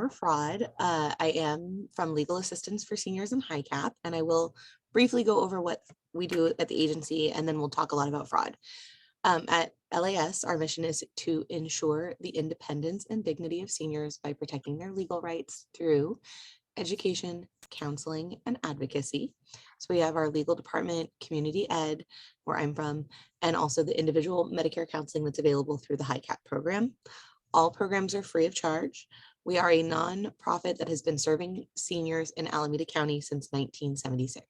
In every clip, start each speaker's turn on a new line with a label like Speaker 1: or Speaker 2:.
Speaker 1: over fraud. I am from Legal Assistance for Seniors and HICAP, and I will briefly go over what we do at the agency, and then we'll talk a lot about fraud. At LAS, our mission is to ensure the independence and dignity of seniors by protecting their legal rights through education, counseling, and advocacy. So we have our legal department, community ed, where I'm from, and also the individual Medicare counseling that's available through the HICAP program. All programs are free of charge. We are a nonprofit that has been serving seniors in Alameda County since 1976.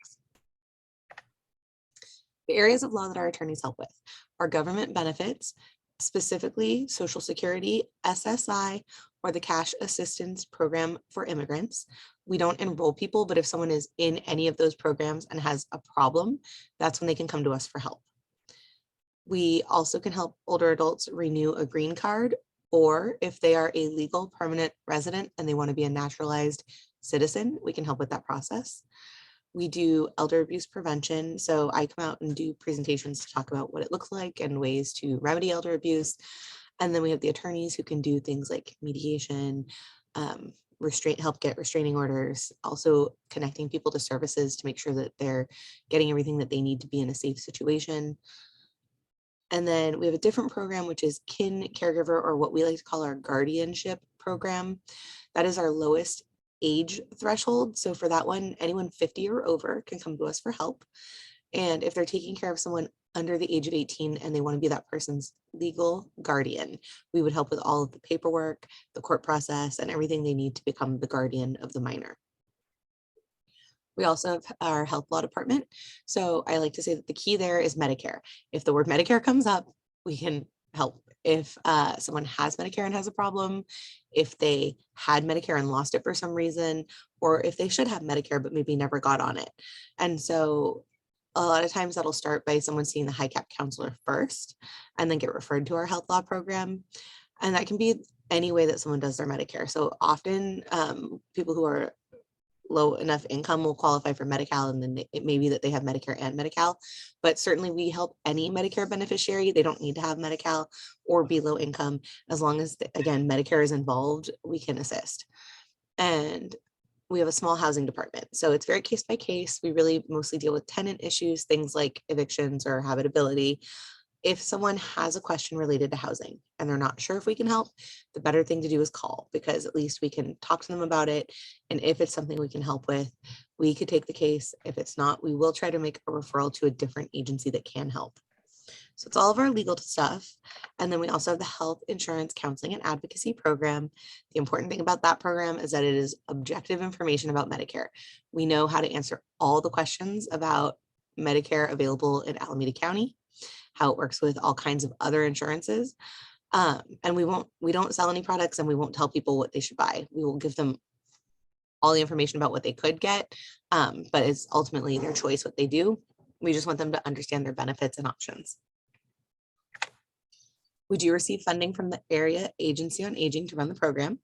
Speaker 1: The areas of law that our attorneys help with are government benefits, specifically Social Security, SSI, or the Cash Assistance Program for immigrants. We don't enroll people, but if someone is in any of those programs and has a problem, that's when they can come to us for help. We also can help older adults renew a green card, or if they are a legal permanent resident and they want to be a naturalized citizen, we can help with that process. We do elder abuse prevention. So I come out and do presentations to talk about what it looks like and ways to remedy elder abuse. And then we have the attorneys who can do things like mediation, help get restraining orders, also connecting people to services to make sure that they're getting everything that they need to be in a safe situation. And then we have a different program, which is kin caregiver, or what we like to call our guardianship program. That is our lowest age threshold. So for that one, anyone 50 or over can come to us for help. And if they're taking care of someone under the age of 18 and they want to be that person's legal guardian, we would help with all of the paperwork, the court process, and everything they need to become the guardian of the minor. We also have our health law department. So I like to say that the key there is Medicare. If the word Medicare comes up, we can help. If someone has Medicare and has a problem, if they had Medicare and lost it for some reason, or if they should have Medicare but maybe never got on it. And so a lot of times that'll start by someone seeing the HICAP counselor first and then get referred to our health law program. And that can be any way that someone does their Medicare. So often people who are low enough income will qualify for Medi-Cal, and then it may be that they have Medicare and Medi-Cal, but certainly we help any Medicare beneficiary. They don't need to have Medi-Cal or be low income. As long as, again, Medicare is involved, we can assist. And we have a small housing department. So it's very case by case. We really mostly deal with tenant issues, things like evictions or habitability. If someone has a question related to housing and they're not sure if we can help, the better thing to do is call, because at least we can talk to them about it. And if it's something we can help with, we could take the case. If it's not, we will try to make a referral to a different agency that can help. So it's all of our legal stuff. And then we also have the health insurance counseling and advocacy program. The important thing about that program is that it is objective information about Medicare. We know how to answer all the questions about Medicare available in Alameda County, how it works with all kinds of other insurances. And we don't sell any products, and we won't tell people what they should buy. We will give them all the information about what they could get, but it's ultimately their choice what they do. We just want them to understand their benefits and options. We do receive funding from the Area Agency on Aging to run the program.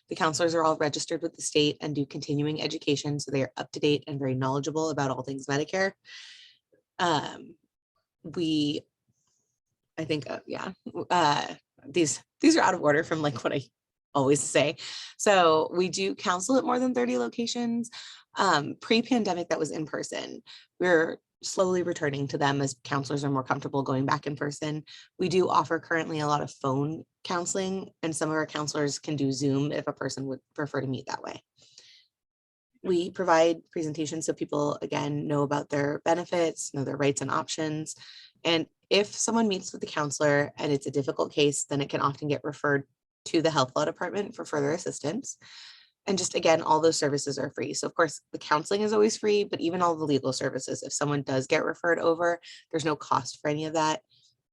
Speaker 1: The counselors are all registered with the state and do continuing education, so they are up to date and very knowledgeable about all things Medicare. These are out of order from like what I always say. So we do counsel at more than 30 locations. Pre-pandemic, that was in person. We're slowly returning to them as counselors are more comfortable going back in person. We do offer currently a lot of phone counseling, and some of our counselors can do Zoom if a person would prefer to meet that way. We provide presentations so people, again, know about their benefits, know their rights and options. And if someone meets with the counselor and it's a difficult case, then it can often get referred to the health law department for further assistance. And just, again, all those services are free. So of course the counseling is always free, but even all the legal services, if someone does get referred over, there's no cost for any of that.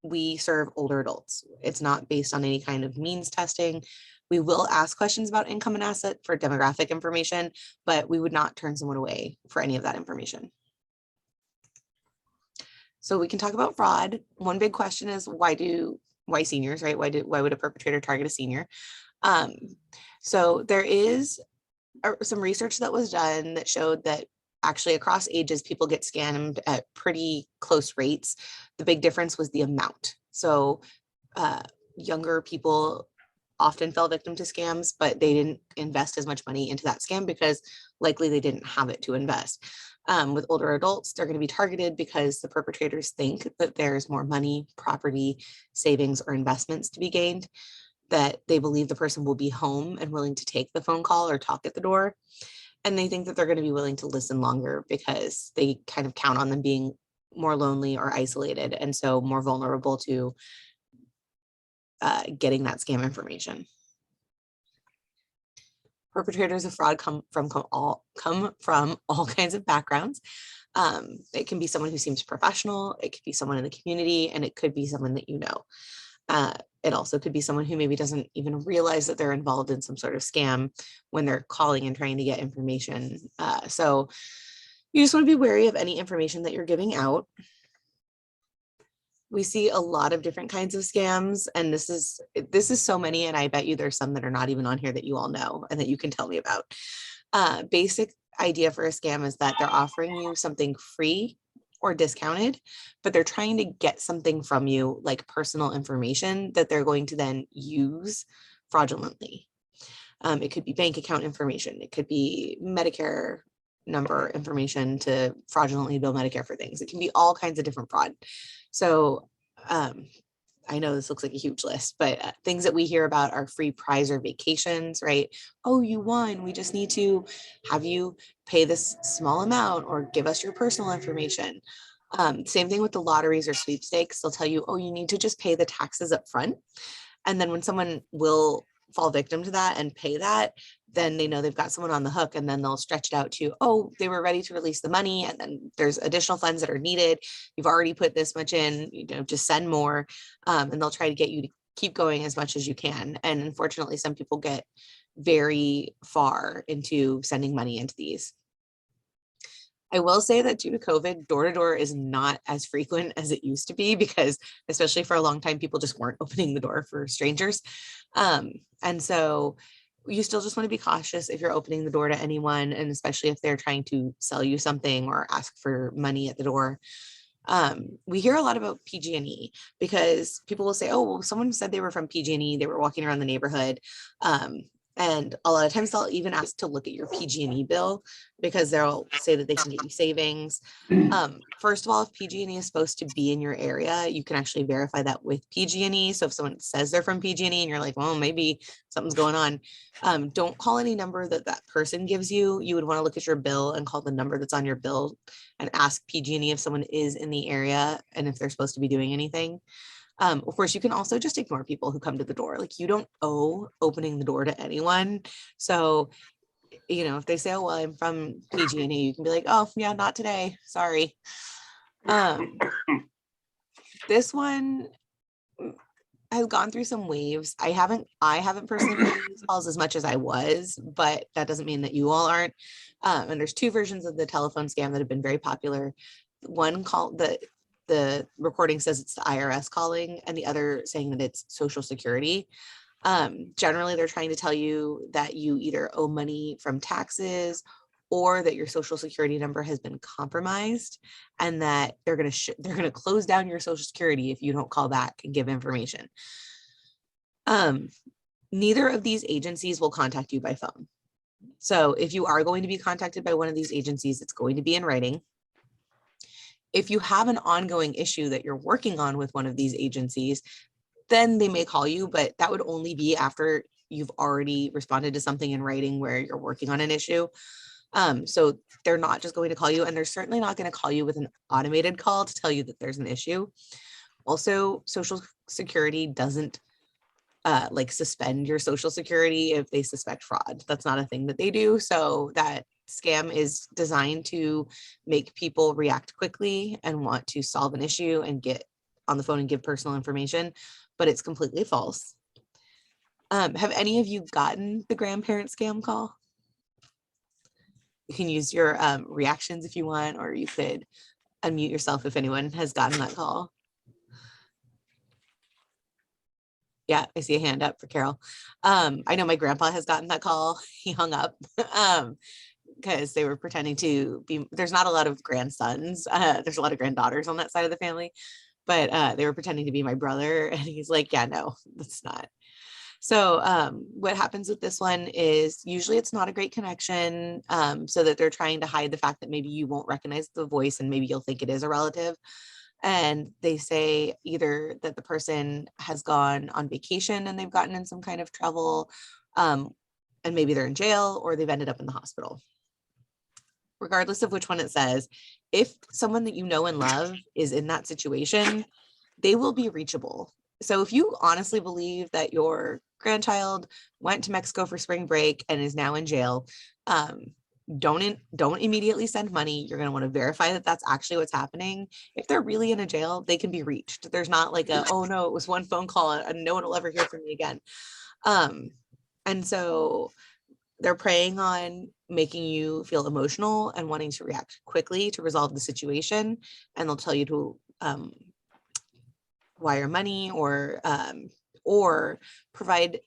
Speaker 1: We serve older adults. It's not based on any kind of means testing. We will ask questions about income and asset for demographic information, but we would not turn someone away for any of that information. So we can talk about fraud. One big question is why seniors, right? Why would a perpetrator target a senior? So there is some research that was done that showed that actually across ages, people get scammed at pretty close rates. The big difference was the amount. So younger people often fell victim to scams, but they didn't invest as much money into that scam because likely they didn't have it to invest. With older adults, they're going to be targeted because the perpetrators think that there's more money, property, savings, or investments to be gained, that they believe the person will be home and willing to take the phone call or talk at the door. And they think that they're going to be willing to listen longer because they kind of count on them being more lonely or isolated, and so more vulnerable to getting that scam information. Perpetrators of fraud come from all kinds of backgrounds. It can be someone who seems professional, it could be someone in the community, and it could be someone that you know. It also could be someone who maybe doesn't even realize that they're involved in some sort of scam when they're calling and trying to get information. So you just want to be wary of any information that you're giving out. We see a lot of different kinds of scams, and this is so many, and I bet you there's some that are not even on here that you all know and that you can tell me about. Basic idea for a scam is that they're offering you something free or discounted, but they're trying to get something from you, like personal information that they're going to then use fraudulently. It could be bank account information, it could be Medicare number information to fraudulently bill Medicare for things. It can be all kinds of different fraud. So I know this looks like a huge list, but things that we hear about are free prize or vacations, right? Oh, you won. We just need to have you pay this small amount or give us your personal information. Same thing with the lotteries or sweepstakes. They'll tell you, oh, you need to just pay the taxes up front. And then when someone will fall victim to that and pay that, then they know they've got someone on the hook, and then they'll stretch it out to, oh, they were ready to release the money, and then there's additional funds that are needed. You've already put this much in, just send more. And they'll try to get you to keep going as much as you can. And unfortunately, some people get very far into sending money into these. I will say that due to COVID, door to door is not as frequent as it used to be, because especially for a long time, people just weren't opening the door for strangers. And so you still just want to be cautious if you're opening the door to anyone, and especially if they're trying to sell you something or ask for money at the door. We hear a lot about PG&E because people will say, oh, well, someone said they were from PG&E, they were walking around the neighborhood. And a lot of times they'll even ask to look at your PG&E bill because they'll say that they can get you savings. First of all, if PG&E is supposed to be in your area, you can actually verify that with PG&E. So if someone says they're from PG&E and you're like, well, maybe something's going on, don't call any number that that person gives you. You would want to look at your bill and call the number that's on your bill and ask PG&E if someone is in the area and if they're supposed to be doing anything. Of course, you can also just ignore people who come to the door. Like, you don't owe opening the door to anyone. So, if they say, oh, well, I'm from PG&E, you can be like, oh, yeah, not today. Sorry. This one has gone through some waves. I haven't personally been these calls as much as I was, but that doesn't mean that you all aren't. And there's two versions of the telephone scam that have been very popular. One called the recording says it's the IRS calling, and the other saying that it's Social Security. Generally, they're trying to tell you that you either owe money from taxes or that your Social Security number has been compromised, and that they're going to close down your Social Security if you don't call back and give information. Neither of these agencies will contact you by phone. So if you are going to be contacted by one of these agencies, it's going to be in writing. If you have an ongoing issue that you're working on with one of these agencies, then they may call you, but that would only be after you've already responded to something in writing where you're working on an issue. So they're not just going to call you, and they're certainly not going to call you with an automated call to tell you that there's an issue. Also, Social Security doesn't suspend your Social Security if they suspect fraud. That's not a thing that they do. So that scam is designed to make people react quickly and want to solve an issue and get on the phone and give personal information, but it's completely false. Have any of you gotten the grandparent scam call? You can use your reactions if you want, or you could unmute yourself if anyone has gotten that call. Yeah, I see a hand up for Carol. I know my grandpa has gotten that call. He hung up because they were pretending to be, there's not a lot of grandsons. There's a lot of granddaughters on that side of the family, but they were pretending to be my brother. And he's like, yeah, no, that's not. So what happens with this one is usually it's not a great connection, so that they're trying to hide the fact that maybe you won't recognize the voice and maybe you'll think it is a relative. And they say either that the person has gone on vacation and they've gotten in some kind of trouble, and maybe they're in jail, or they've ended up in the hospital. Regardless of which one it says, if someone that you know and love is in that situation, they will be reachable. So if you honestly believe that your grandchild went to Mexico for spring break and is now in jail, don't immediately send money. You're going to want to verify that that's actually what's happening. If they're really in a jail, they can be reached. There's not like a, oh no, it was one phone call and no one will ever hear from me again. And so they're preying on making you feel emotional and wanting to react quickly to resolve the situation. And they'll tell you to wire money or provide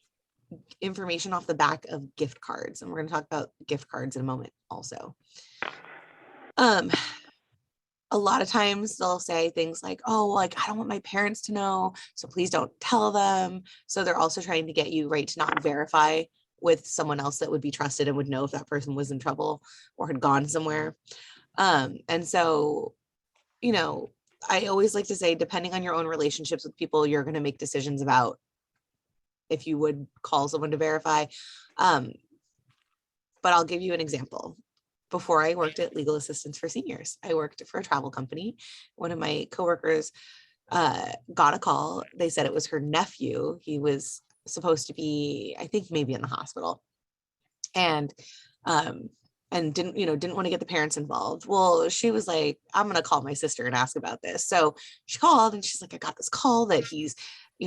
Speaker 1: information off the back of gift cards. And we're going to talk about gift cards in a moment also. A lot of times they'll say things like, oh, like, I don't want my parents to know, so please don't tell them. So they're also trying to get you, right, to not verify with someone else that would be trusted and would know if that person was in trouble or had gone somewhere. And so, you know, I always like to say, depending on your own relationships with people, you're going to make decisions about if you would call someone to verify. But I'll give you an example. Before I worked at Legal Assistance for Seniors, I worked for a travel company. One of my coworkers got a call. They said it was her nephew. He was supposed to be, I think, maybe in the hospital, and didn't want to get the parents involved. Well, she was like, I'm going to call my sister and ask about this. So she called and she's like, I got this call that he's,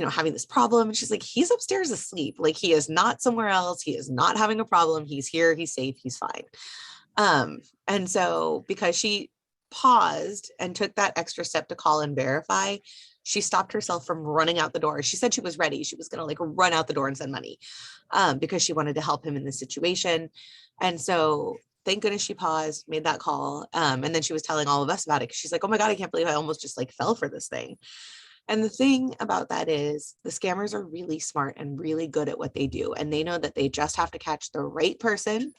Speaker 1: having this problem. And she's like, he's upstairs asleep. Like, he is not somewhere else. He is not having a problem. He's here. He's safe. He's fine. And so because she paused and took that extra step to call and verify, she stopped herself from running out the door. She said she was ready. She was going to like run out the door and send money, because she wanted to help him in this situation. And so thank goodness she paused, made that call. And then she was telling all of us about it. She's like, oh my God, I can't believe I almost just like fell for this thing. And the thing about that is the scammers are really smart and really good at what they do. And they know that they just have to catch the right person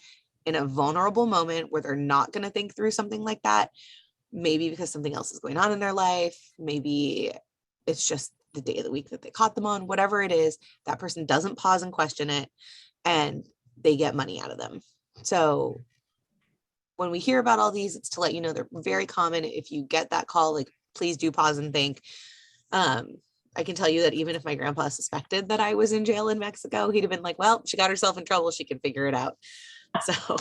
Speaker 1: in a vulnerable moment where they're not going to think through something like that. Maybe because something else is going on in their life. Maybe it's just the day of the week that they caught them on. Whatever it is, that person doesn't pause and question it, and they get money out of them. So when we hear about all these, it's to let you know they're very common. If you get that call, like, please do pause and think. I can tell you that even if my grandpa suspected that I was in jail in Mexico, he'd have been like, well, she got herself in trouble. She can figure it out. So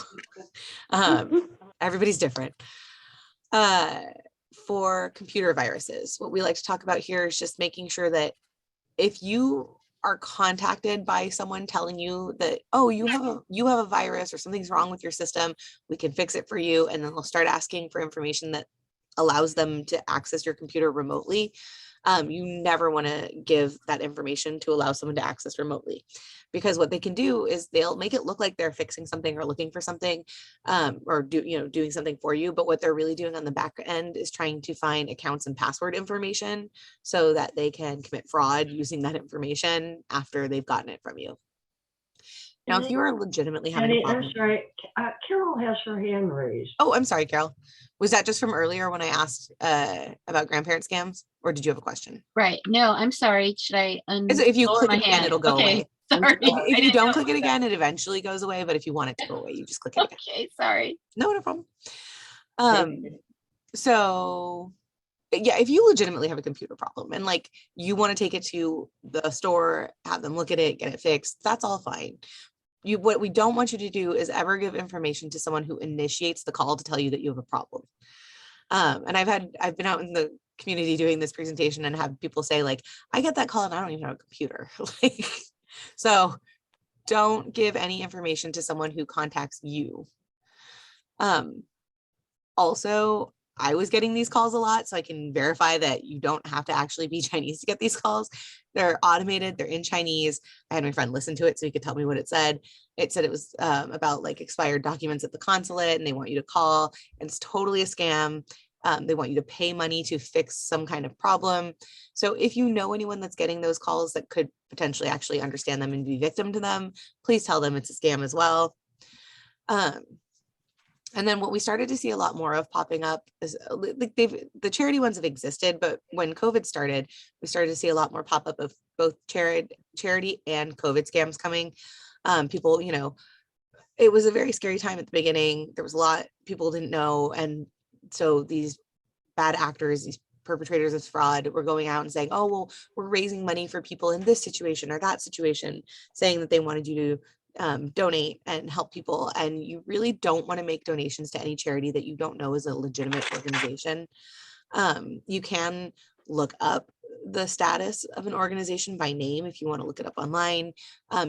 Speaker 1: everybody's different. For computer viruses, what we like to talk about here is just making sure that if you are contacted by someone telling you that, oh, you have a virus or something's wrong with your system, we can fix it for you. And then they'll start asking for information that allows them to access your computer remotely. You never want to give that information to allow someone to access remotely, because what they can do is they'll make it look like they're fixing something or looking for something, or doing something for you. But what they're really doing on the back end is trying to find accounts and password information so that they can commit fraud using that information after they've gotten it from you. Now, if you are legitimately having a problem.
Speaker 2: I'm sorry, Carol has her hand raised.
Speaker 1: Oh, I'm sorry, Carol. Was that just from earlier when I asked about grandparent scams, or did you have a question?
Speaker 3: Right. No, I'm sorry. Should I
Speaker 1: if you click it again, it'll go away.
Speaker 3: Sorry.
Speaker 1: If you don't click it again, it eventually goes away. But if you want it to go away, you just click it again.
Speaker 3: Okay, sorry.
Speaker 1: No problem. So yeah, if you legitimately have a computer problem and like you want to take it to the store, have them look at it, get it fixed, that's all fine. What we don't want you to do is ever give information to someone who initiates the call to tell you that you have a problem. And I've been out in the community doing this presentation and have people say like, I get that call and I don't even have a computer. So don't give any information to someone who contacts you. Also, I was getting these calls a lot, so I can verify that you don't have to actually be Chinese to get these calls. They're automated, they're in Chinese. I had my friend listen to it so he could tell me what it said. It said it was about like expired documents at the consulate and they want you to call, and it's totally a scam. They want you to pay money to fix some kind of problem. So if you know anyone that's getting those calls that could potentially actually understand them and be victim to them, please tell them it's a scam as well. And then what we started to see a lot more of popping up is like the charity ones have existed, but when COVID started, we started to see a lot more pop up of both charity and COVID scams coming. People, it was a very scary time at the beginning. There was a lot people didn't know. And so these bad actors, these perpetrators of fraud were going out and saying, oh, well, we're raising money for people in this situation or that situation, saying that they wanted you to donate and help people. And you really don't want to make donations to any charity that you don't know is a legitimate organization. You can look up the status of an organization by name if you want to look it up online.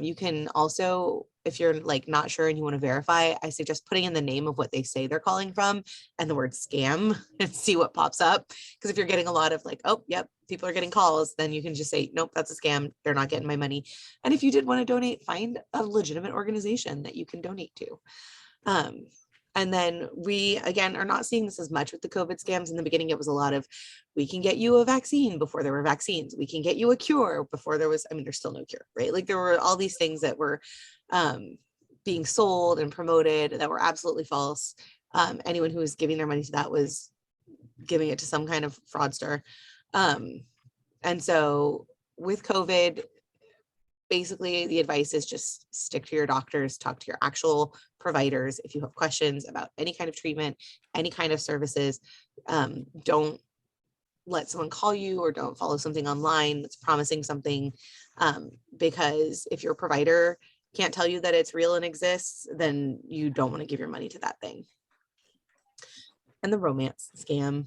Speaker 1: You can also, if you're like not sure and you want to verify, I suggest putting in the name of what they say they're calling from and the word scam and see what pops up. Because if you're getting a lot of like, oh, yep, people are getting calls, then you can just say, nope, that's a scam. They're not getting my money. And if you did want to donate, find a legitimate organization that you can donate to. And then we, again, are not seeing this as much with the COVID scams. In the beginning, it was a lot of, we can get you a vaccine before there were vaccines. We can get you a cure before there was, I mean, there's still no cure, right? Like there were all these things that were being sold and promoted that were absolutely false. Anyone who was giving their money to that was giving it to some kind of fraudster. And so with COVID, basically the advice is just stick to your doctors, talk to your actual providers. If you have questions about any kind of treatment, any kind of services, don't let someone call you or don't follow something online that's promising something. Because if your provider can't tell you that it's real and exists, then you don't want to give your money to that thing. And the romance scam.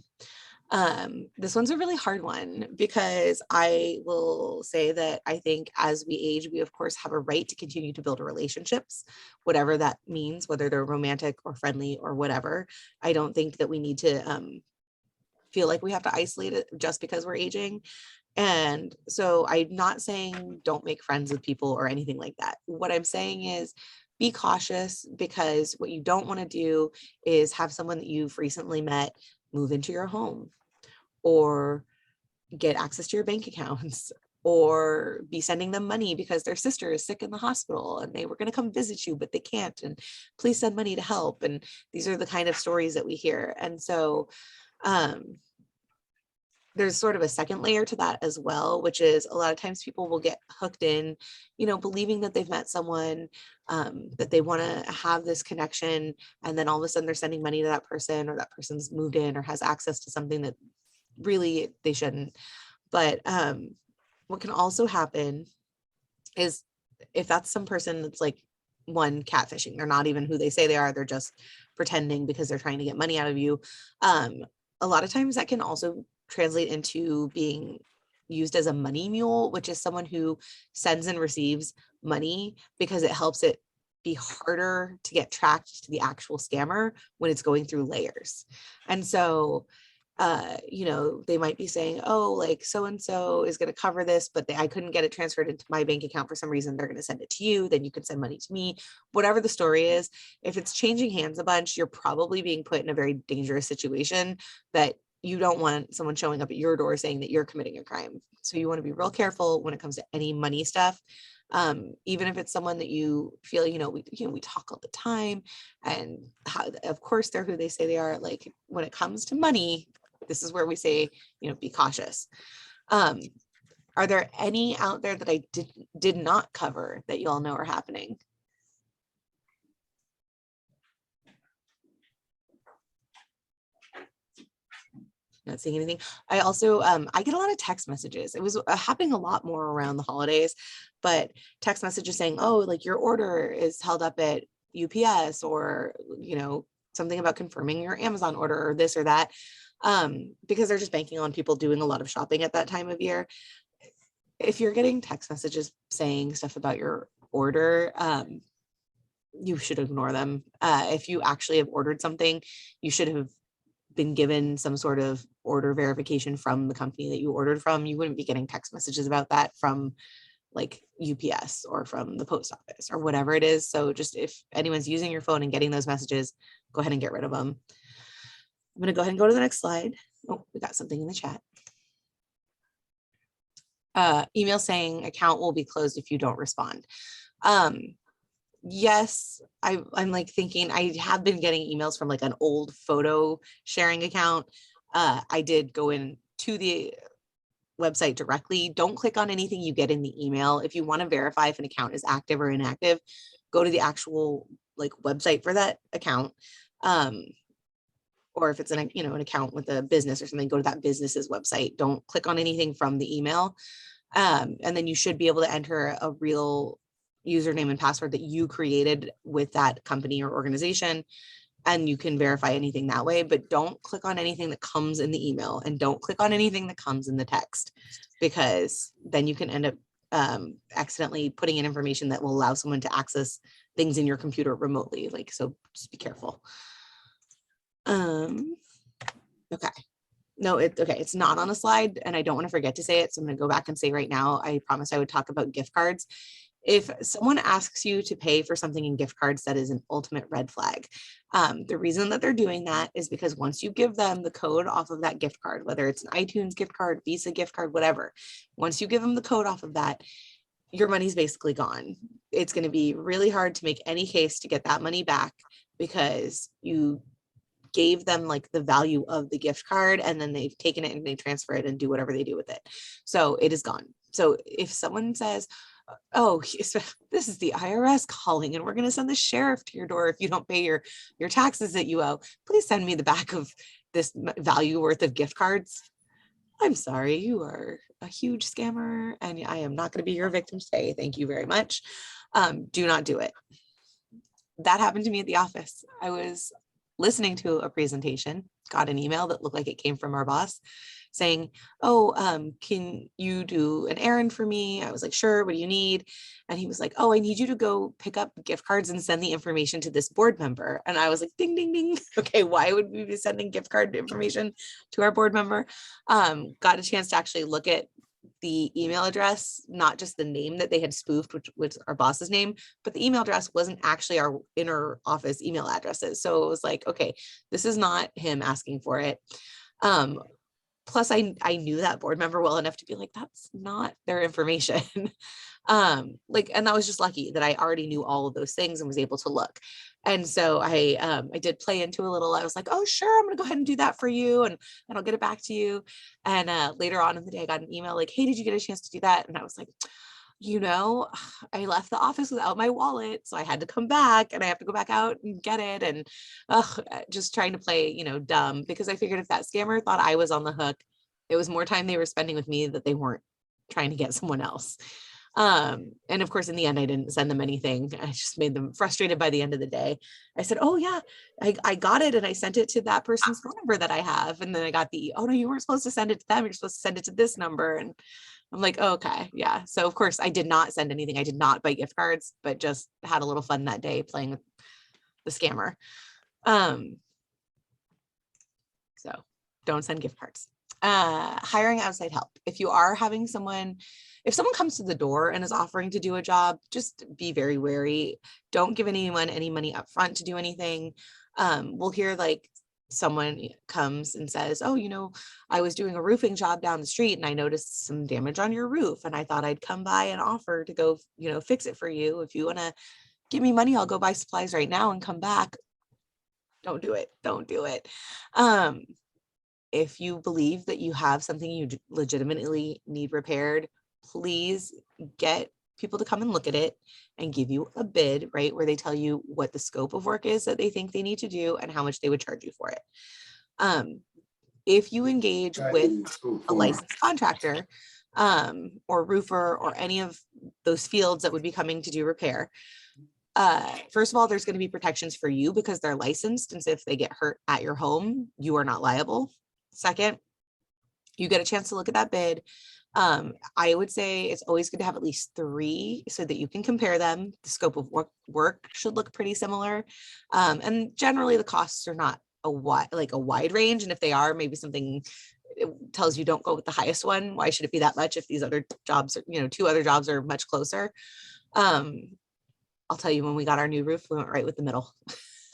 Speaker 1: This one's a really hard one because I will say that I think as we age, we of course have a right to continue to build relationships, whatever that means, whether they're romantic or friendly or whatever. I don't think that we need to feel like we have to isolate it just because we're aging. And so I'm not saying don't make friends with people or anything like that. What I'm saying is be cautious, because what you don't want to do is have someone that you've recently met move into your home or get access to your bank accounts or be sending them money because their sister is sick in the hospital and they were going to come visit you, but they can't. And please send money to help. And these are the kind of stories that we hear. And so there's sort of a second layer to that as well, which is a lot of times people will get hooked in, believing that they've met someone, that they want to have this connection. And then all of a sudden they're sending money to that person, or that person's moved in or has access to something that really they shouldn't. But what can also happen is if that's some person that's like catfishing, they're not even who they say they are, they're just pretending because they're trying to get money out of you. A lot of times that can also translate into being used as a money mule, which is someone who sends and receives money because it helps it be harder to get tracked to the actual scammer when it's going through layers. And so they might be saying, oh, like so-and-so is going to cover this, but I couldn't get it transferred into my bank account for some reason. They're going to send it to you. Then you can send money to me. Whatever the story is, if it's changing hands a bunch, you're probably being put in a very dangerous situation that you don't want someone showing up at your door saying that you're committing a crime. So you want to be real careful when it comes to any money stuff. Even if it's someone that you feel, we talk all the time, and of course they're who they say they are. Like when it comes to money, this is where we say, be cautious. Are there any out there that I did not cover that you all know are happening? Not seeing anything. I also, I get a lot of text messages. It was happening a lot more around the holidays, but text messages saying, oh, like your order is held up at UPS, or, something about confirming your Amazon order or this or that, because they're just banking on people doing a lot of shopping at that time of year. If you're getting text messages saying stuff about your order, you should ignore them. If you actually have ordered something, you should have been given some sort of order verification from the company that you ordered from. You wouldn't be getting text messages about that from like UPS or from the post office or whatever it is. So just if anyone's using your phone and getting those messages, go ahead and get rid of them. I'm going to go ahead and go to the next slide. Oh, we got something in the chat. Email saying account will be closed if you don't respond. Yes, I'm like thinking I have been getting emails from like an old photo sharing account. I did go in to the website directly. Don't click on anything you get in the email. If you want to verify if an account is active or inactive, go to the actual like website for that account. Or if it's an account with a business or something, go to that business's website. Don't click on anything from the email. And then you should be able to enter a real username and password that you created with that company or organization. And you can verify anything that way, but don't click on anything that comes in the email and don't click on anything that comes in the text, because then you can end up accidentally putting in information that will allow someone to access things in your computer remotely. Like, so just be careful. Okay. No, it's not on a slide and I don't want to forget to say it. So I'm going to go back and say right now, I promised I would talk about gift cards. If someone asks you to pay for something in gift cards, that is an ultimate red flag. The reason that they're doing that is because once you give them the code off of that gift card, whether it's an iTunes gift card, Visa gift card, whatever, once you give them the code off of that, your money's basically gone. It's going to be really hard to make any case to get that money back because you gave them like the value of the gift card and then they've taken it and they transfer it and do whatever they do with it. So it is gone. So if someone says, oh, this is the IRS calling and we're going to send the sheriff to your door if you don't pay your taxes that you owe, please send me the back of this value worth of gift cards. I'm sorry, you are a huge scammer and I am not going to be your victim today. Thank you very much. Do not do it. That happened to me at the office. I was listening to a presentation, got an email that looked like it came from our boss saying, oh, can you do an errand for me? I was like, sure, what do you need? And he was like, oh, I need you to go pick up gift cards and send the information to this board member. And I was like, ding, ding, ding. Okay, why would we be sending gift card information to our board member? Got a chance to actually look at the email address, not just the name that they had spoofed, which was our boss's name, but the email address wasn't actually our inner office email addresses. So it was like, okay, this is not him asking for it. Plus I knew that board member well enough to be like, that's not their information. And that was just lucky that I already knew all of those things and was able to look. And so I did play into a little. I was like, oh, sure, I'm going to go ahead and do that for you. And I'll get it back to you. And later on in the day, I got an email like, hey, did you get a chance to do that? And I was like, I left the office without my wallet. So I had to come back and I have to go back out and get it. And just trying to play, dumb, because I figured if that scammer thought I was on the hook, it was more time they were spending with me that they weren't trying to get someone else. And of course, in the end, I didn't send them anything. I just made them frustrated by the end of the day. I said, oh yeah, I got it. And I sent it to that person's phone number that I have. And then I got oh no, you weren't supposed to send it to them. You're supposed to send it to this number. And I'm like, oh, okay, yeah. So of course I did not send anything. I did not buy gift cards, but just had a little fun that day playing with the scammer. So don't send gift cards. Hiring outside help. If you are having if someone comes to the door and is offering to do a job, just be very wary. Don't give anyone any money up front to do anything. We'll hear like someone comes and says, oh, I was doing a roofing job down the street and I noticed some damage on your roof. And I thought I'd come by and offer to go, fix it for you. If you want to give me money, I'll go buy supplies right now and come back. Don't do it. Don't do it. If you believe that you have something you legitimately need repaired, please get people to come and look at it and give you a bid, right? Where they tell you what the scope of work is that they think they need to do and how much they would charge you for it. If you engage with a licensed contractor or roofer or any of those fields that would be coming to do repair, first of all, there's going to be protections for you because they're licensed. And so if they get hurt at your home, you are not liable. Second, you get a chance to look at that bid. I would say it's always good to have at least 3 so that you can compare them. The scope of work should look pretty similar. And generally the costs are not a wide range. And if they are, maybe something tells you don't go with the highest one. Why should it be that much if these other jobs are, 2 other jobs are much closer? I'll tell you, when we got our new roof, we went right with the middle.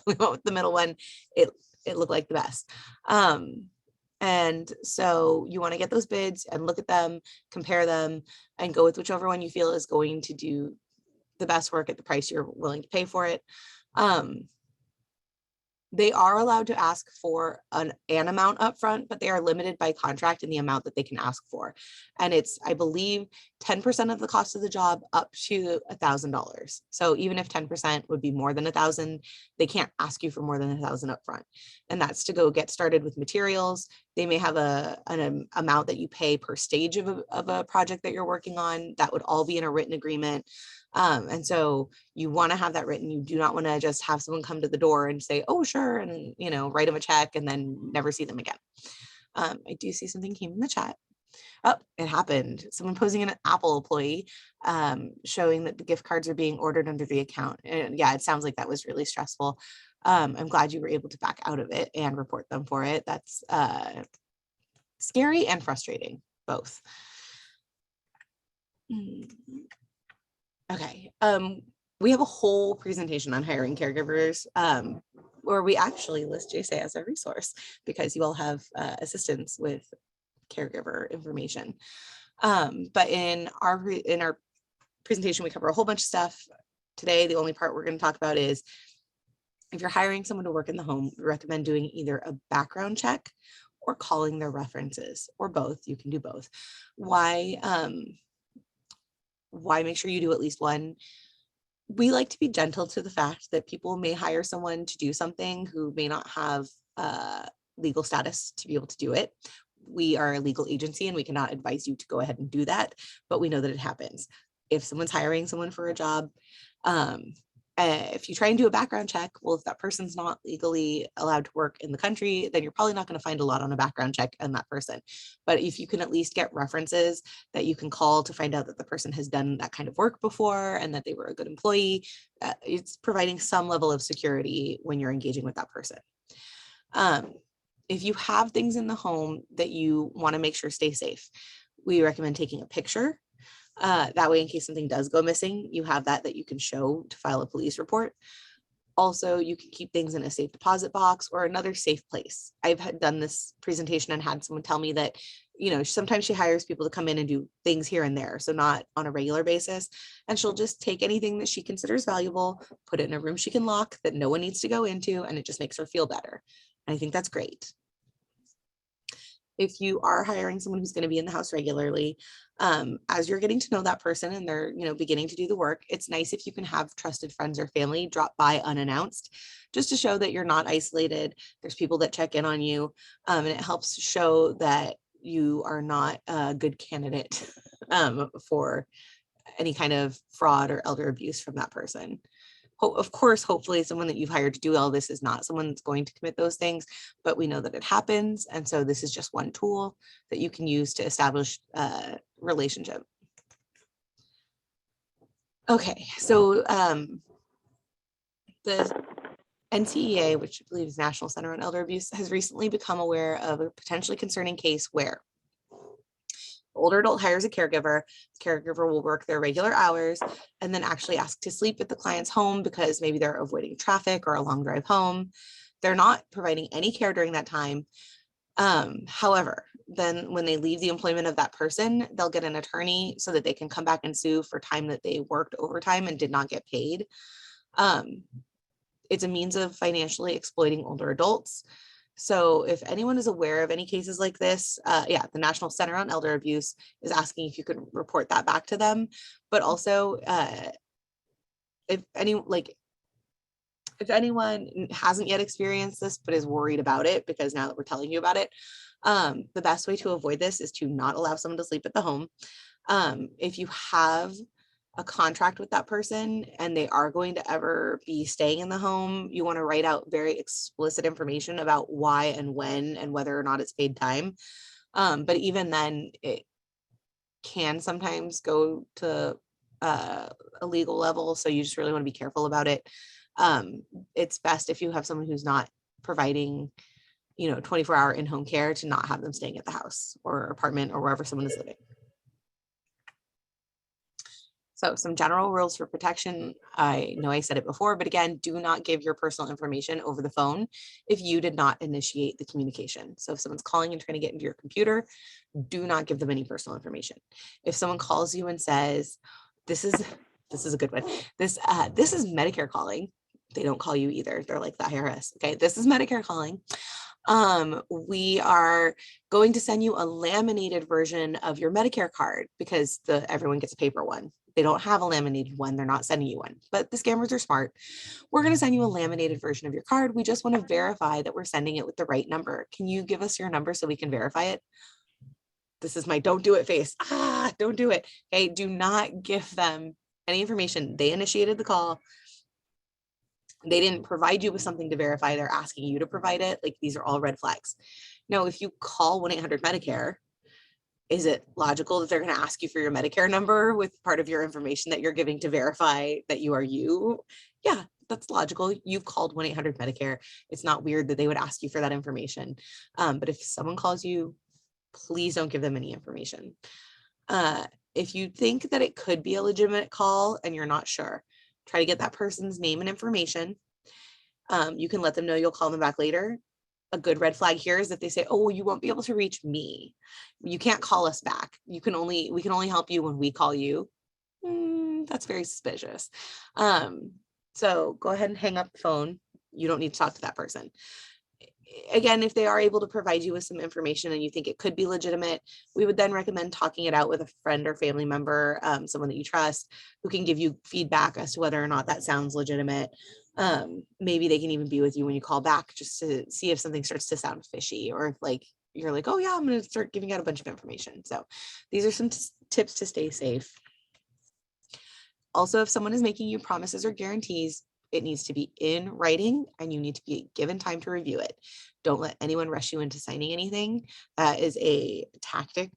Speaker 1: We went with the middle one. It it look like the best. And so you want to get those bids and look at them, compare them, and go with whichever one you feel is going to do the best work at the price you're willing to pay for it. They are allowed to ask for an amount upfront, but they are limited by contract in the amount that they can ask for. And it's, I believe, 10% of the cost of the job up to $1,000. So even if 10% would be more than 1,000, they can't ask you for more than 1,000 upfront. And that's to go get started with materials. They may have an amount that you pay per stage of a project that you're working on. That would all be in a written agreement. And so you want to have that written. You do not want to just have someone come to the door and say, oh, sure, and write them a check and then never see them again. I do see something came in the chat. Oh, it happened. Someone posing an Apple employee, showing that the gift cards are being ordered under the account. And yeah, it sounds like that was really stressful. I'm glad you were able to back out of it and report them for it. That's scary and frustrating, both. Okay. We have a whole presentation on hiring caregivers, where we actually list J-Sei as a resource because you all have assistance with caregiver information. But in our presentation, we cover a whole bunch of stuff. Today, the only part we're going to talk about is if you're hiring someone to work in the home, we recommend doing either a background check or calling their references, or both. You can do both. Why make sure you do at least one? We like to be gentle to the fact that people may hire someone to do something who may not have legal status to be able to do it. We are a legal agency and we cannot advise you to go ahead and do that, but we know that it happens. If someone's hiring someone for a job, if you try and do a background check, well, if that person's not legally allowed to work in the country, then you're probably not going to find a lot on a background check on that person. But if you can at least get references that you can call to find out that the person has done that kind of work before and that they were a good employee, it's providing some level of security when you're engaging with that person. If you have things in the home that you want to make sure stay safe, we recommend taking a picture. That way, in case something does go missing, you have that you can show to file a police report. Also, you can keep things in a safe deposit box or another safe place. I've done this presentation and had someone tell me that, sometimes she hires people to come in and do things here and there, so not on a regular basis. And she'll just take anything that she considers valuable, put it in a room she can lock that no one needs to go into, and it just makes her feel better. And I think that's great. If you are hiring someone who's going to be in the house regularly, as you're getting to know that person and they're, beginning to do the work, it's nice if you can have trusted friends or family drop by unannounced, just to show that you're not isolated. There's people that check in on you, and it helps show that you are not a good candidate for any kind of fraud or elder abuse from that person. Of course, hopefully someone that you've hired to do all this is not someone that's going to commit those things, but we know that it happens. And so this is just one tool that you can use to establish a relationship. Okay, so the NCEA, which I believe is National Center on Elder Abuse, has recently become aware of a potentially concerning case where older adult hires a caregiver. The caregiver will work their regular hours and then actually ask to sleep at the client's home because maybe they're avoiding traffic or a long drive home. They're not providing any care during that time. However, then when they leave the employment of that person, they'll get an attorney so that they can come back and sue for time that they worked overtime and did not get paid. It's a means of financially exploiting older adults. So if anyone is aware of any cases like this, the National Center on Elder Abuse is asking if you could report that back to them. But also, if anyone hasn't yet experienced this but is worried about it, because now that we're telling you about it, the best way to avoid this is to not allow someone to sleep at the home. If you have a contract with that person and they are going to ever be staying in the home, you want to write out very explicit information about why and when and whether or not it's paid time. But even then, it can sometimes go to a legal level. So you just really want to be careful about it. It's best if you have someone who's not providing 24-hour in-home care to not have them staying at the house or apartment or wherever someone is living. So some general rules for protection. I know I said it before, but again, do not give your personal information over the phone if you did not initiate the communication. So if someone's calling and trying to get into your computer, do not give them any personal information. If someone calls you and says, this is a good one. This is Medicare calling. They don't call you either. They're like the IRS. Okay, this is Medicare calling. We are going to send you a laminated version of your Medicare card because everyone gets a paper one. They don't have a laminated one. They're not sending you one, but the scammers are smart. We're going to send you a laminated version of your card. We just want to verify that we're sending it with the right number. Can you give us your number so we can verify it? This is my don't do it face. Don't do it. Okay, do not give them any information. They initiated the call. They didn't provide you with something to verify. They're asking you to provide it. Like, these are all red flags. Now, if you call 1-800-Medicare, is it logical that they're going to ask you for your Medicare number with part of your information that you're giving to verify that you are you? Yeah, that's logical. You've called 1-800-Medicare. It's not weird that they would ask you for that information. But if someone calls you, please don't give them any information. If you think that it could be a legitimate call and you're not sure, try to get that person's name and information. You can let them know you'll call them back later. A good red flag here is that they say, oh, you won't be able to reach me. You can't call us back. We can only help you when we call you. That's very suspicious. So go ahead and hang up the phone. You don't need to talk to that person. Again, if they are able to provide you with some information and you think it could be legitimate, we would then recommend talking it out with a friend or family member, someone that you trust, who can give you feedback as to whether or not that sounds legitimate. Maybe they can even be with you when you call back just to see if something starts to sound fishy, or if like you're like, oh yeah, I'm going to start giving out a bunch of information. So these are some tips to stay safe. Also, if someone is making you promises or guarantees, it needs to be in writing and you need to be given time to review it. Don't let anyone rush you into signing anything. That is a tactic,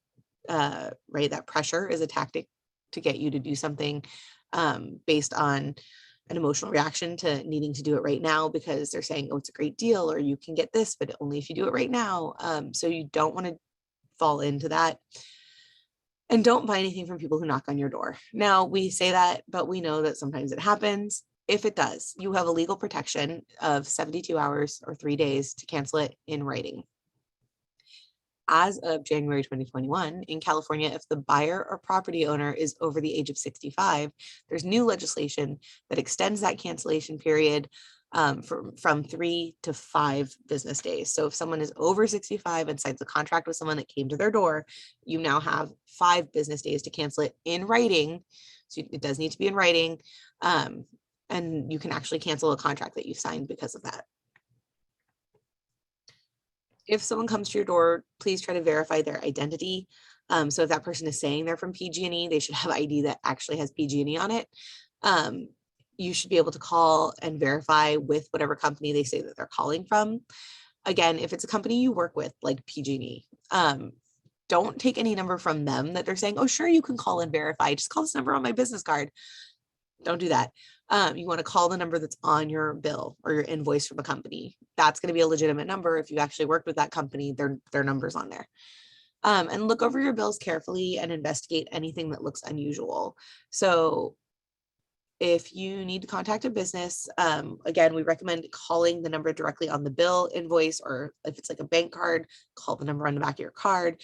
Speaker 1: right? That pressure is a tactic to get you to do something based on an emotional reaction to needing to do it right now because they're saying, oh, it's a great deal, or you can get this, but only if you do it right now. So you don't want to fall into that. And don't buy anything from people who knock on your door. Now, we say that, but we know that sometimes it happens. If it does, you have a legal protection of 72 hours or 3 days to cancel it in writing. As of January 2021, in California, if the buyer or property owner is over the age of 65, there's new legislation that extends that cancellation period from 3 to 5 business days. So if someone is over 65 and signs a contract with someone that came to their door, you now have 5 business days to cancel it in writing. So it does need to be in writing. And you can actually cancel a contract that you signed because of that. If someone comes to your door, please try to verify their identity. So if that person is saying they're from PG&E, they should have ID that actually has PG&E on it. You should be able to call and verify with whatever company they say that they're calling from. Again, if it's a company you work with, like PG&E, don't take any number from them that they're saying, oh, sure, you can call and verify. Just call this number on my business card. Don't do that. You want to call the number that's on your bill or your invoice from a company. That's going to be a legitimate number. If you actually worked with that company, their number's on there. And look over your bills carefully and investigate anything that looks unusual. So if you need to contact a business, again, we recommend calling the number directly on the bill, invoice, or if it's like a bank card, call the number on the back of your card.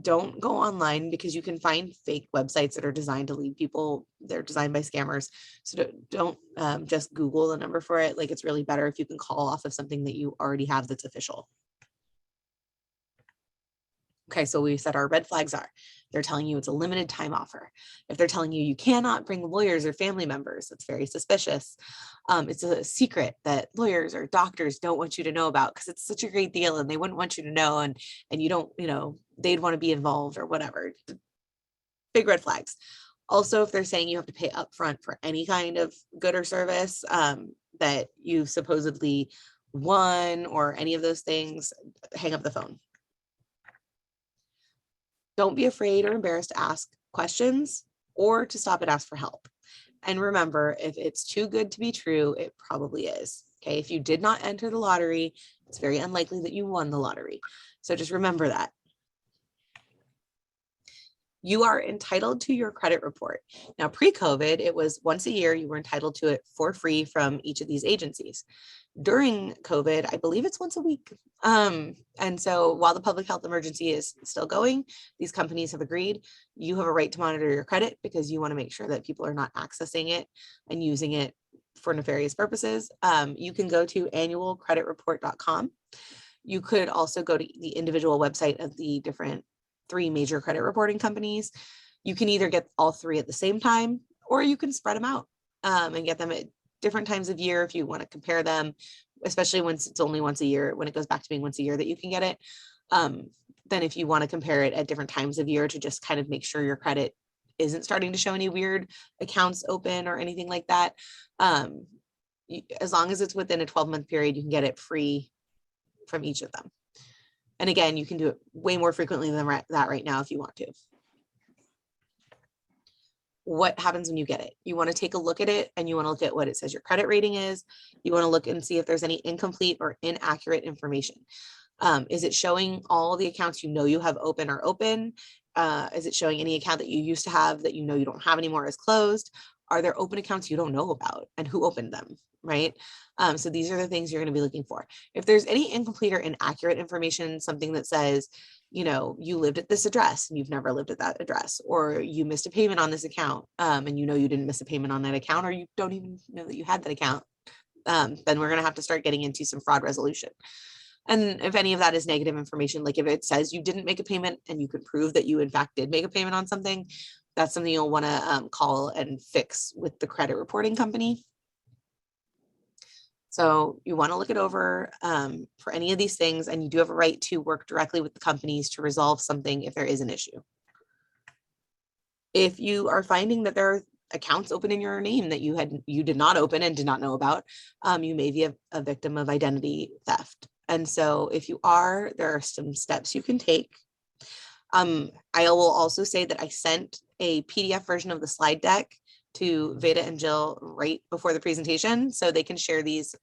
Speaker 1: Don't go online because you can find fake websites that are designed to lead people. They're designed by scammers. So don't just Google the number for it. Like, it's really better if you can call off of something that you already have that's official. Okay, so we said our red flags are, they're telling you it's a limited time offer. If they're telling you you cannot bring lawyers or family members, that's very suspicious. It's a secret that lawyers or doctors don't want you to know about because it's such a great deal and they wouldn't want you to know, and you don't, they'd want to be involved or whatever. Big red flags. Also, if they're saying you have to pay upfront for any kind of good or service that you supposedly won or any of those things, hang up the phone. Don't be afraid or embarrassed to ask questions or to stop and ask for help. And remember, if it's too good to be true, it probably is. Okay, if you did not enter the lottery, it's very unlikely that you won the lottery. So just remember that. you are entitled to your credit report. Now, pre-COVID, it was once a year, you were entitled to it for free from each of these agencies. During COVID, I believe it's once a week. And so while the public health emergency is still going, these companies have agreed you have a right to monitor your credit because you want to make sure that people are not accessing it and using it for nefarious purposes. You can go to annualcreditreport.com. You could also go to the individual website of the different 3 major credit reporting companies. You can either get all 3 at the same time, or you can spread them out and get them at different times of year if you want to compare them, especially once it's only once a year, when it goes back to being once a year that you can get it. Then if you want to compare it at different times of year to just kind of make sure your credit isn't starting to show any weird accounts open or anything like that. As long as it's within a 12-month period, you can get it free from each of them. And again, you can do it way more frequently than that right now if you want to. What happens when you get it? You want to take a look at it and you want to look at what it says your credit rating is. You want to look and see if there's any incomplete or inaccurate information. Is it showing all the accounts you know you have open are open? Is it showing any account that you used to have that you know you don't have anymore is closed? Are there open accounts you don't know about and who opened them, right? So these are the things you're going to be looking for. If there's any incomplete or inaccurate information, something that says, you know, you lived at this address and you've never lived at that address, or you missed a payment on this account and you know you didn't miss a payment on that account, or you don't even know that you had that account, then we're going to have to start getting into some fraud resolution. And if any of that is negative information, like if it says you didn't make a payment and you can prove that you in fact did make a payment on something, that's something you'll want to call and fix with the credit reporting company. So you want to look it over for any of these things, and you do have a right to work directly with the companies to resolve something if there is an issue. If you are finding that there are accounts open in your name that you did not open and did not know about, you may be a victim of identity theft. And so if you are, there are some steps you can take. I will also say that I sent a PDF version of the slide deck to Veda and Jill right before the presentation, so they can share these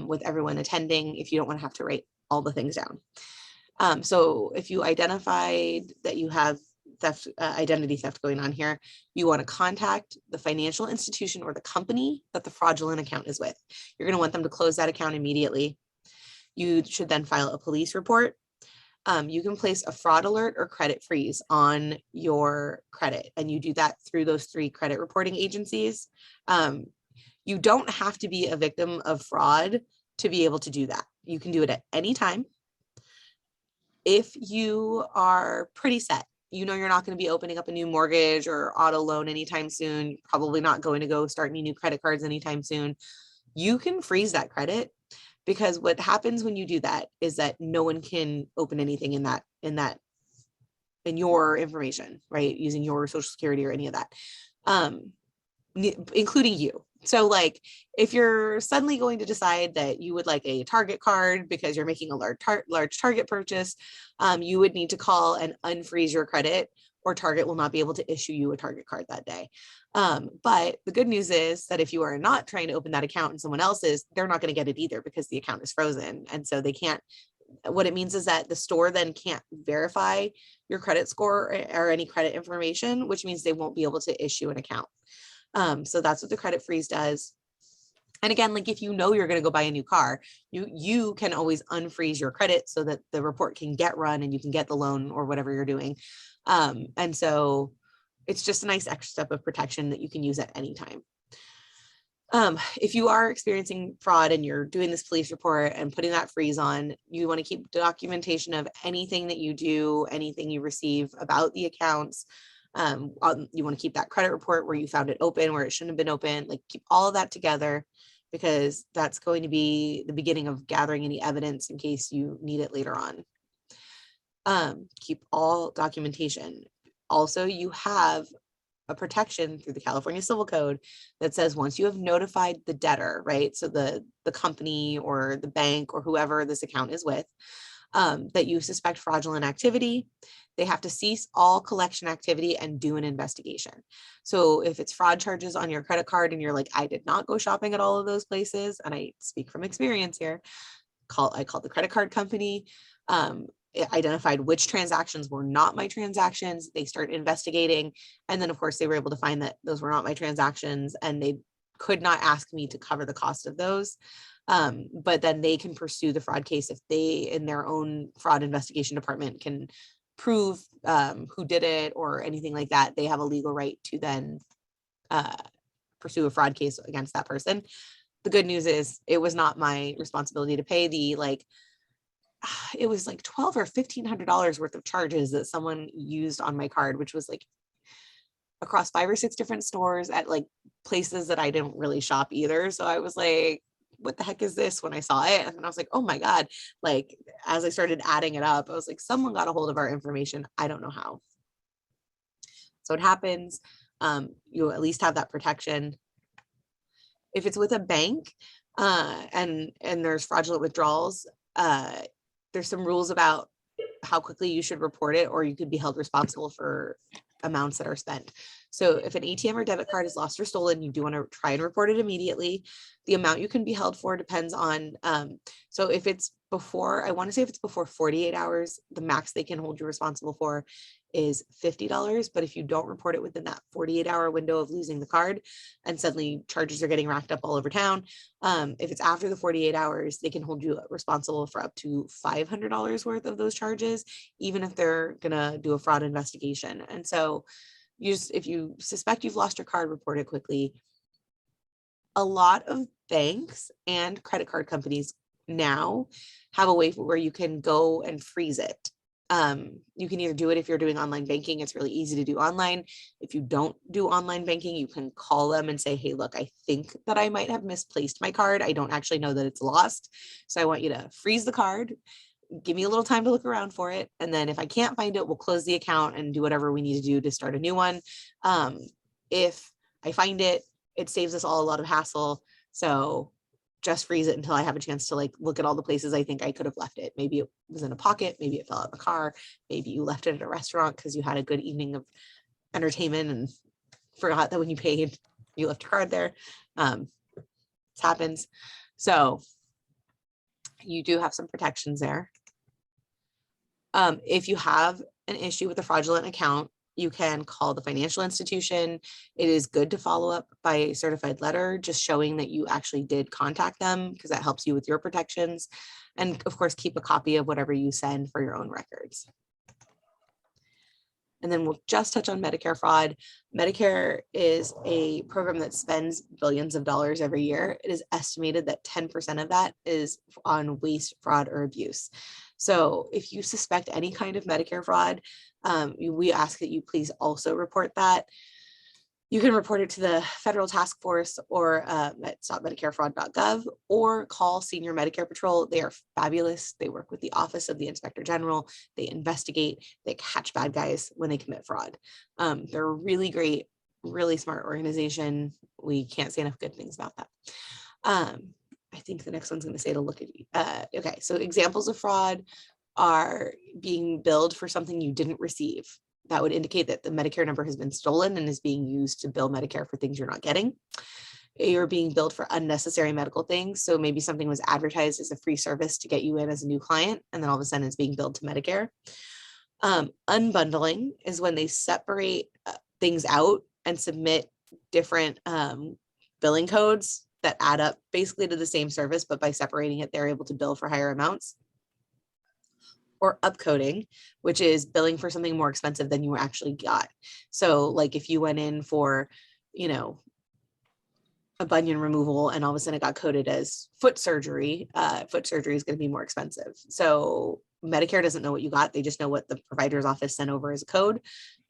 Speaker 1: with everyone attending if you don't want to have to write all the things down. So if you identified that you have theft, identity theft going on here, you want to contact the financial institution or the company that the fraudulent account is with. You're going to want them to close that account immediately. You should then file a police report. You can place a fraud alert or credit freeze on your credit, and you do that through those 3 credit reporting agencies. You don't have to be a victim of fraud to be able to do that. You can do it at any time. If you are pretty set, you know you're not going to be opening up a new mortgage or auto loan anytime soon, you're probably not going to go start any new credit cards anytime soon, you can freeze that credit. Because what happens when you do that is that no one can open anything in your information, right? Using your social security or any of that, including you. So like, if you're suddenly going to decide that you would like a Target card because you're making a large Target purchase, you would need to call and unfreeze your credit, or Target will not be able to issue you a Target card that day. But the good news is that if you are not trying to open that account and someone else is, they're not going to get it either because the account is frozen. And so they can't, what it means is that the store then can't verify your credit score or any credit information, which means they won't be able to issue an account. So that's what the credit freeze does. And again, like if you know you're going to go buy a new car, you can always unfreeze your credit so that the report can get run and you can get the loan or whatever you're doing. And so it's just a nice extra step of protection that you can use at any time. If you are experiencing fraud and you're doing this police report and putting that freeze on, you want to keep documentation of anything that you do, anything you receive about the accounts. You want to keep that credit report where you found it open, where it shouldn't have been open, like keep all of that together, because that's going to be the beginning of gathering any evidence in case you need it later on. Keep all documentation. Also, you have a protection through the California Civil Code that says once you have notified the debtor, right? So the company or the bank or whoever this account is with, that you suspect fraudulent activity, they have to cease all collection activity and do an investigation. So if it's fraud charges on your credit card and you're like, I did not go shopping at all of those places, and I speak from experience here, I called the credit card company. it identified which transactions were not my transactions. They started investigating. And then of course they were able to find that those were not my transactions and they could not ask me to cover the cost of those. But then they can pursue the fraud case if they in their own fraud investigation department can prove who did it or anything like that. They have a legal right to then pursue a fraud case against that person. The good news is it was not my responsibility to pay the it was like $1,200 or $1,500 worth of charges that someone used on my card, which was like across 5 or 6 different stores at like places that I didn't really shop either. So I was like, what the heck is this when I saw it? And I was like, oh my God. Like, as I started adding it up, I was like, someone got a hold of our information. I don't know how. So it happens. You at least have that protection. If it's with a bank and there's fraudulent withdrawals, there's some rules about how quickly you should report it, or you could be held responsible for amounts that are spent. So if an ATM or debit card is lost or stolen, you do want to try and report it immediately. The amount you can be held for depends on, so if it's before, I want to say if it's before 48 hours, the max they can hold you responsible for is $50. But if you don't report it within that 48-hour window of losing the card and suddenly charges are getting racked up all over town, if it's after the 48 hours, they can hold you responsible for up to $500 worth of those charges, even if they're gonna do a fraud investigation. And so if you suspect you've lost your card, report it quickly. A lot of banks and credit card companies now have a way where you can go and freeze it. You can either do it if you're doing online banking. It's really easy to do online. If you don't do online banking, you can call them and say, hey, look, I think that I might have misplaced my card. I don't actually know that it's lost. So I want you to freeze the card. Give me a little time to look around for it. And then if I can't find it, we'll close the account and do whatever we need to do to start a new one. If I find it, it saves us all a lot of hassle. So just freeze it until I have a chance to like look at all the places I think I could have left it. Maybe it was in a pocket, maybe it fell out of the car, maybe you left it at a restaurant because you had a good evening of entertainment and forgot that when you paid, you left your card there. This happens. So you do have some protections there. If you have an issue with a fraudulent account, you can call the financial institution. It is good to follow up by a certified letter, just showing that you actually did contact them, because that helps you with your protections. And of course, keep a copy of whatever you send for your own records. And then we'll just touch on Medicare fraud. Medicare is a program that spends billions of dollars every year. It is estimated that 10% of that is on waste, fraud, or abuse. So if you suspect any kind of Medicare fraud, we ask that you please also report that. You can report it to the federal task force or at stopmedicarefraud.gov, or call Senior Medicare Patrol. They are fabulous. They work with the Office of the Inspector General. They investigate, they catch bad guys when they commit fraud. They're a really great, really smart organization. We can't say enough good things about that. I think the next one's going to say to look at, okay, so examples of fraud are being billed for something you didn't receive. That would indicate that the Medicare number has been stolen and is being used to bill Medicare for things you're not getting. You're being billed for unnecessary medical things. So maybe something was advertised as a free service to get you in as a new client, and then all of a sudden it's being billed to Medicare. Unbundling is when they separate things out and submit different billing codes that add up basically to the same service, but by separating it, they're able to bill for higher amounts. Or upcoding, which is billing for something more expensive than you actually got. So like if you went in for, you know, a bunion removal and all of a sudden it got coded as foot surgery is going to be more expensive. So Medicare doesn't know what you got. They just know what the provider's office sent over as a code.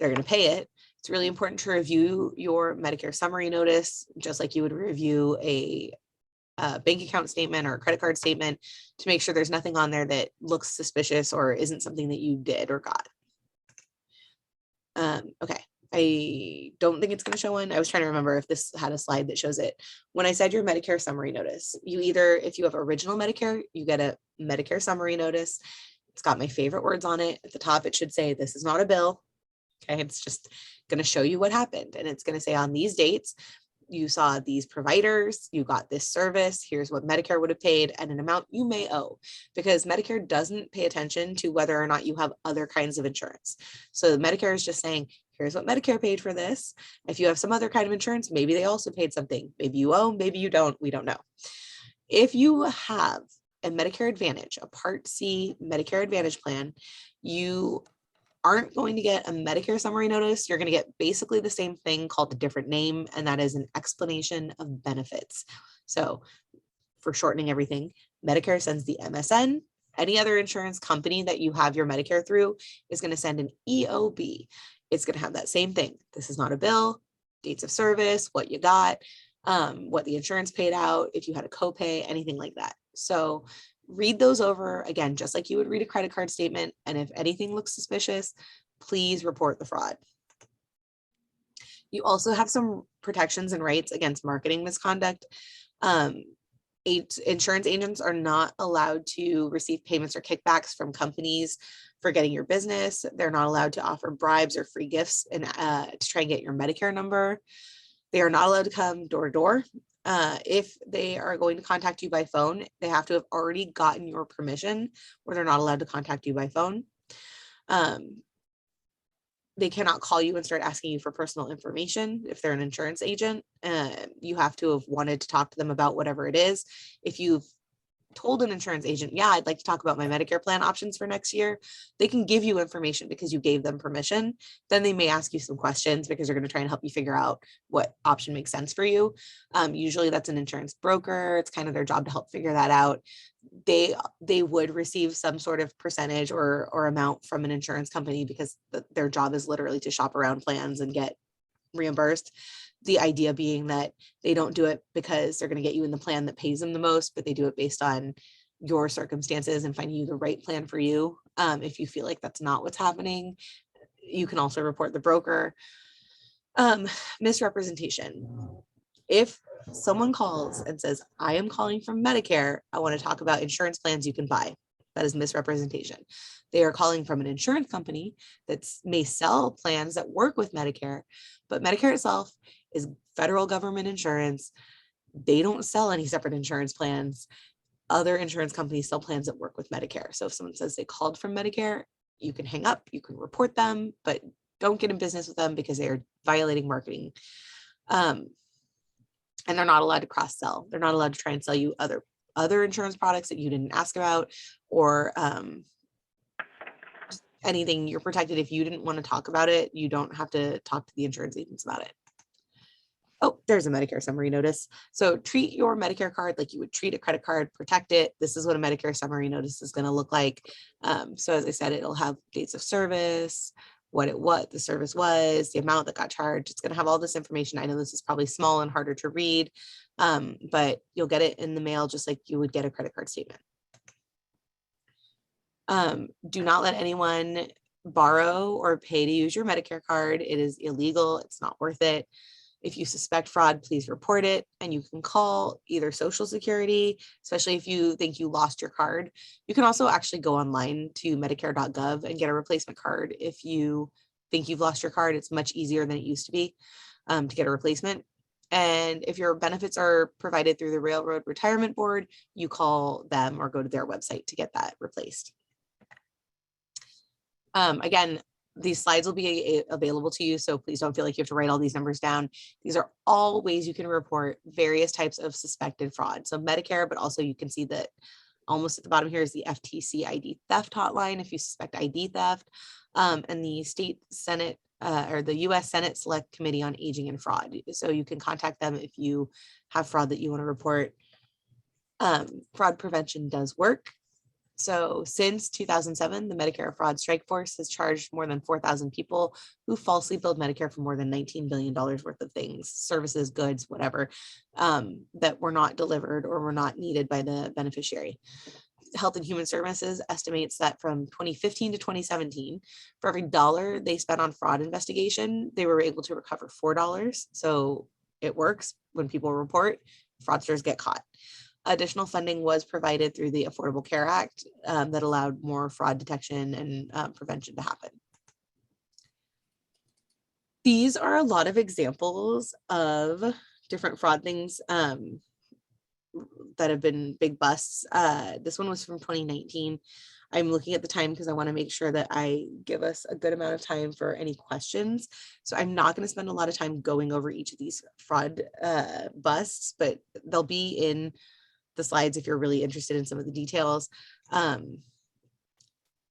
Speaker 1: They're going to pay it. It's really important to review your Medicare summary notice, just like you would review a bank account statement or a credit card statement, to make sure there's nothing on there that looks suspicious or isn't something that you did or got. Okay, I don't think it's going to show one. I was trying to remember if this had a slide that shows it. When I said your Medicare summary notice, you either, if you have original Medicare, you get a Medicare summary notice. It's got my favorite words on it. At the top, it should say, this is not a bill. Okay, it's just going to show you what happened. And it's going to say on these dates, you saw these providers, you got this service, here's what Medicare would have paid and an amount you may owe, because Medicare doesn't pay attention to whether or not you have other kinds of insurance. So Medicare is just saying, here's what Medicare paid for this. If you have some other kind of insurance, maybe they also paid something. Maybe you owe, maybe you don't, we don't know. If you have a Medicare Advantage, a Part C Medicare Advantage plan, you aren't going to get a Medicare summary notice. You're going to get basically the same thing called a different name, and that is an explanation of benefits. So for shortening everything, Medicare sends the MSN. Any other insurance company that you have your Medicare through is going to send an EOB. It's going to have that same thing. This is not a bill, dates of service, what you got, what the insurance paid out, if you had a copay, anything like that. So read those over again, just like you would read a credit card statement. And if anything looks suspicious, please report the fraud. You also have some protections and rights against marketing misconduct. Insurance agents are not allowed to receive payments or kickbacks from companies for getting your business. They're not allowed to offer bribes or free gifts and to try and get your Medicare number. They are not allowed to come door to door. If they are going to contact you by phone, they have to have already gotten your permission, or they're not allowed to contact you by phone. They cannot call you and start asking you for personal information. If they're an insurance agent, you have to have wanted to talk to them about whatever it is. If you've told an insurance agent, yeah, I'd like to talk about my Medicare plan options for next year, they can give you information because you gave them permission. Then they may ask you some questions because they're going to try and help you figure out what option makes sense for you. Usually that's an insurance broker. It's kind of their job to help figure that out. They would receive some sort of percentage or amount from an insurance company because their job is literally to shop around plans and get reimbursed. The idea being that they don't do it because they're going to get you in the plan that pays them the most, but they do it based on your circumstances and finding you the right plan for you. If you feel like that's not what's happening, you can also report the broker. Misrepresentation. If someone calls and says, I am calling from Medicare, I want to talk about insurance plans you can buy, that is misrepresentation. They are calling from an insurance company that may sell plans that work with Medicare, but Medicare itself is federal government insurance. They don't sell any separate insurance plans. Other insurance companies sell plans that work with Medicare. So if someone says they called from Medicare, you can hang up, you can report them, but don't get in business with them because they are violating marketing. And they're not allowed to cross sell. They're not allowed to try and sell you other insurance products that you didn't ask about, or anything. You're protected. If you didn't want to talk about it, you don't have to talk to the insurance agents about it. Oh, there's a Medicare summary notice. So treat your Medicare card like you would treat a credit card, protect it. This is what a Medicare summary notice is going to look like. So as I said, it'll have dates of service, what the service was, the amount that got charged. It's going to have all this information. I know this is probably small and harder to read, but you'll get it in the mail just like you would get a credit card statement. Do not let anyone borrow or pay to use your Medicare card. It is illegal. It's not worth it. If you suspect fraud, please report it, and you can call either Social Security, especially if you think you lost your card. You can also actually go online to medicare.gov and get a replacement card. If you think you've lost your card, it's much easier than it used to be to get a replacement. And if your benefits are provided through the Railroad Retirement Board, you call them or go to their website to get that replaced. Again, these slides will be available to you, so please don't feel like you have to write all these numbers down. These are all ways you can report various types of suspected fraud. So Medicare, but also you can see that almost at the bottom here is the FTC ID theft hotline if you suspect ID theft, and the state Senate or the U.S. Senate Select Committee on Aging and Fraud. So you can contact them if you have fraud that you want to report. Fraud prevention does work. So since 2007, the Medicare Fraud Strike Force has charged more than 4,000 people who falsely billed Medicare for more than $19 billion worth of things, services, goods, whatever, that were not delivered or were not needed by the beneficiary. Health and Human Services estimates that from 2015 to 2017, for every dollar they spent on fraud investigation, they were able to recover $4. So it works. When people report, fraudsters get caught. Additional funding was provided through the Affordable Care Act that allowed more fraud detection and prevention to happen. These are a lot of examples of different fraud things that have been big busts. This one was from 2019. I'm looking at the time because I want to make sure that I give us a good amount of time for any questions. So I'm not going to spend a lot of time going over each of these fraud busts, but they'll be in the slides if you're really interested in some of the details.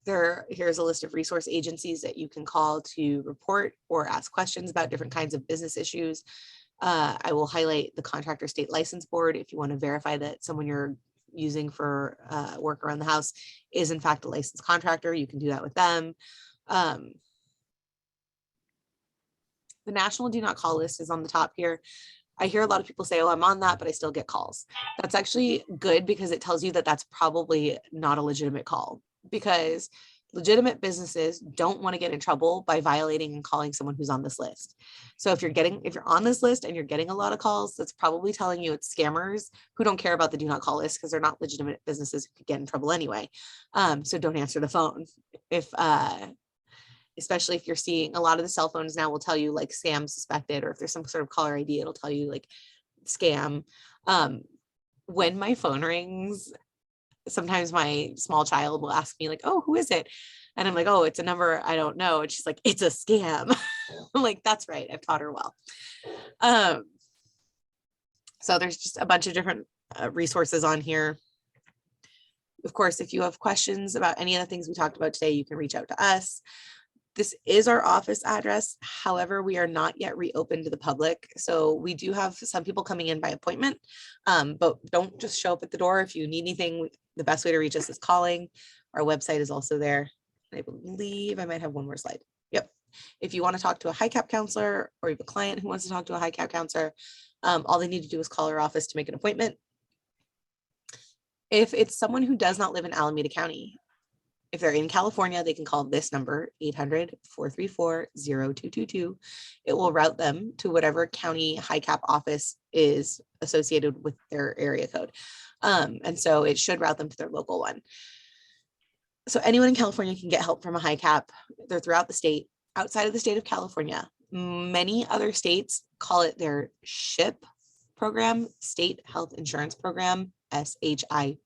Speaker 1: Here's a list of resource agencies that you can call to report or ask questions about different kinds of business issues. I will highlight the Contractor State License Board if you want to verify that someone you're using for work around the house is in fact a licensed contractor. You can do that with them. The National Do Not Call list is on the top here. I hear a lot of people say, oh, I'm on that, but I still get calls. That's actually good because it tells you that that's probably not a legitimate call, because legitimate businesses don't want to get in trouble by violating and calling someone who's on this list. So if you're on this list and you're getting a lot of calls, that's probably telling you it's scammers who don't care about the do not call list because they're not legitimate businesses who could get in trouble anyway. So don't answer the phone. Especially if you're seeing a lot of the cell phones now will tell you like scam suspected, or if there's some sort of caller ID, it'll tell you like scam. When my phone rings, sometimes my small child will ask me like, oh, who is it? And I'm like, oh, it's a number I don't know. And she's like, it's a scam. I'm like, that's right. I've taught her well. So there's just a bunch of different resources on here. Of course, if you have questions about any of the things we talked about today, you can reach out to us. This is our office address. However, we are not yet reopened to the public. So we do have some people coming in by appointment, but don't just show up at the door. If you need anything, the best way to reach us is calling. Our website is also there. I believe I might have one more slide. Yep. If you want to talk to a high cap counselor, or you have a client who wants to talk to a high cap counselor, all they need to do is call our office to make an appointment. If it's someone who does not live in Alameda County, if they're in California, they can call this number, 800-434-0222. It will route them to whatever county high cap office is associated with their area code. And so it should route them to their local one. So anyone in California can get help from a high cap. They're throughout the state. Outside of the state of California, many other states call it their SHIP program, State Health Insurance Program, SHIP.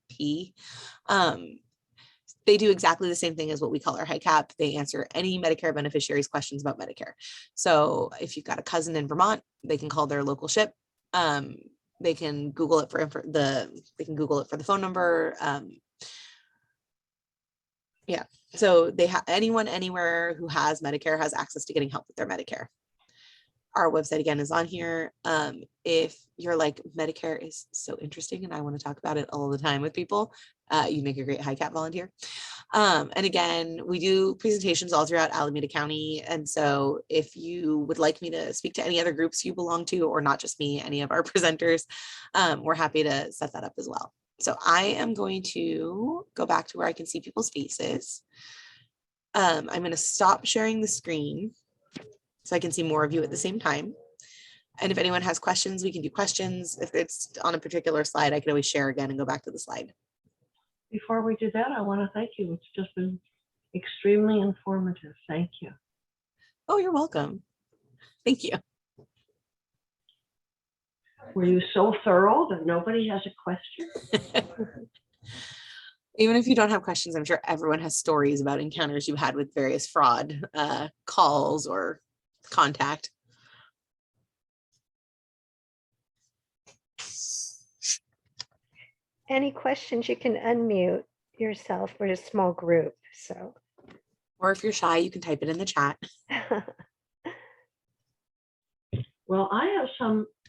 Speaker 1: They do exactly the same thing as what we call our high cap. They answer any Medicare beneficiaries' questions about Medicare. So if you've got a cousin in Vermont, they can call their local SHIP. They can Google it for the phone number. Yeah. So they have anyone anywhere who has Medicare has access to getting help with their Medicare. Our website again is on here. If you're like, Medicare is so interesting and I want to talk about it all the time with people, you make a great high cap volunteer. And again, we do presentations all throughout Alameda County. And so if you would like me to speak to any other groups you belong to, or not just me, any of our presenters, we're happy to set that up as well. So I am going to go back to where I can see people's faces. I'm going to stop sharing the screen so I can see more of you at the same time. And if anyone has questions, we can do questions. If it's on a particular slide, I can always share again and go back to the slide.
Speaker 2: Before we do that, I want to thank you. It's just been extremely informative. Thank you.
Speaker 1: Oh, you're welcome. Thank you.
Speaker 2: Were you so thorough that nobody has a question?
Speaker 1: Even if you don't have questions, I'm sure everyone has stories about encounters you had with various fraud calls or contact.
Speaker 4: Any questions, you can unmute yourself. We're a small group, so.
Speaker 1: Or if you're shy, you can type it in the chat.
Speaker 2: Well, I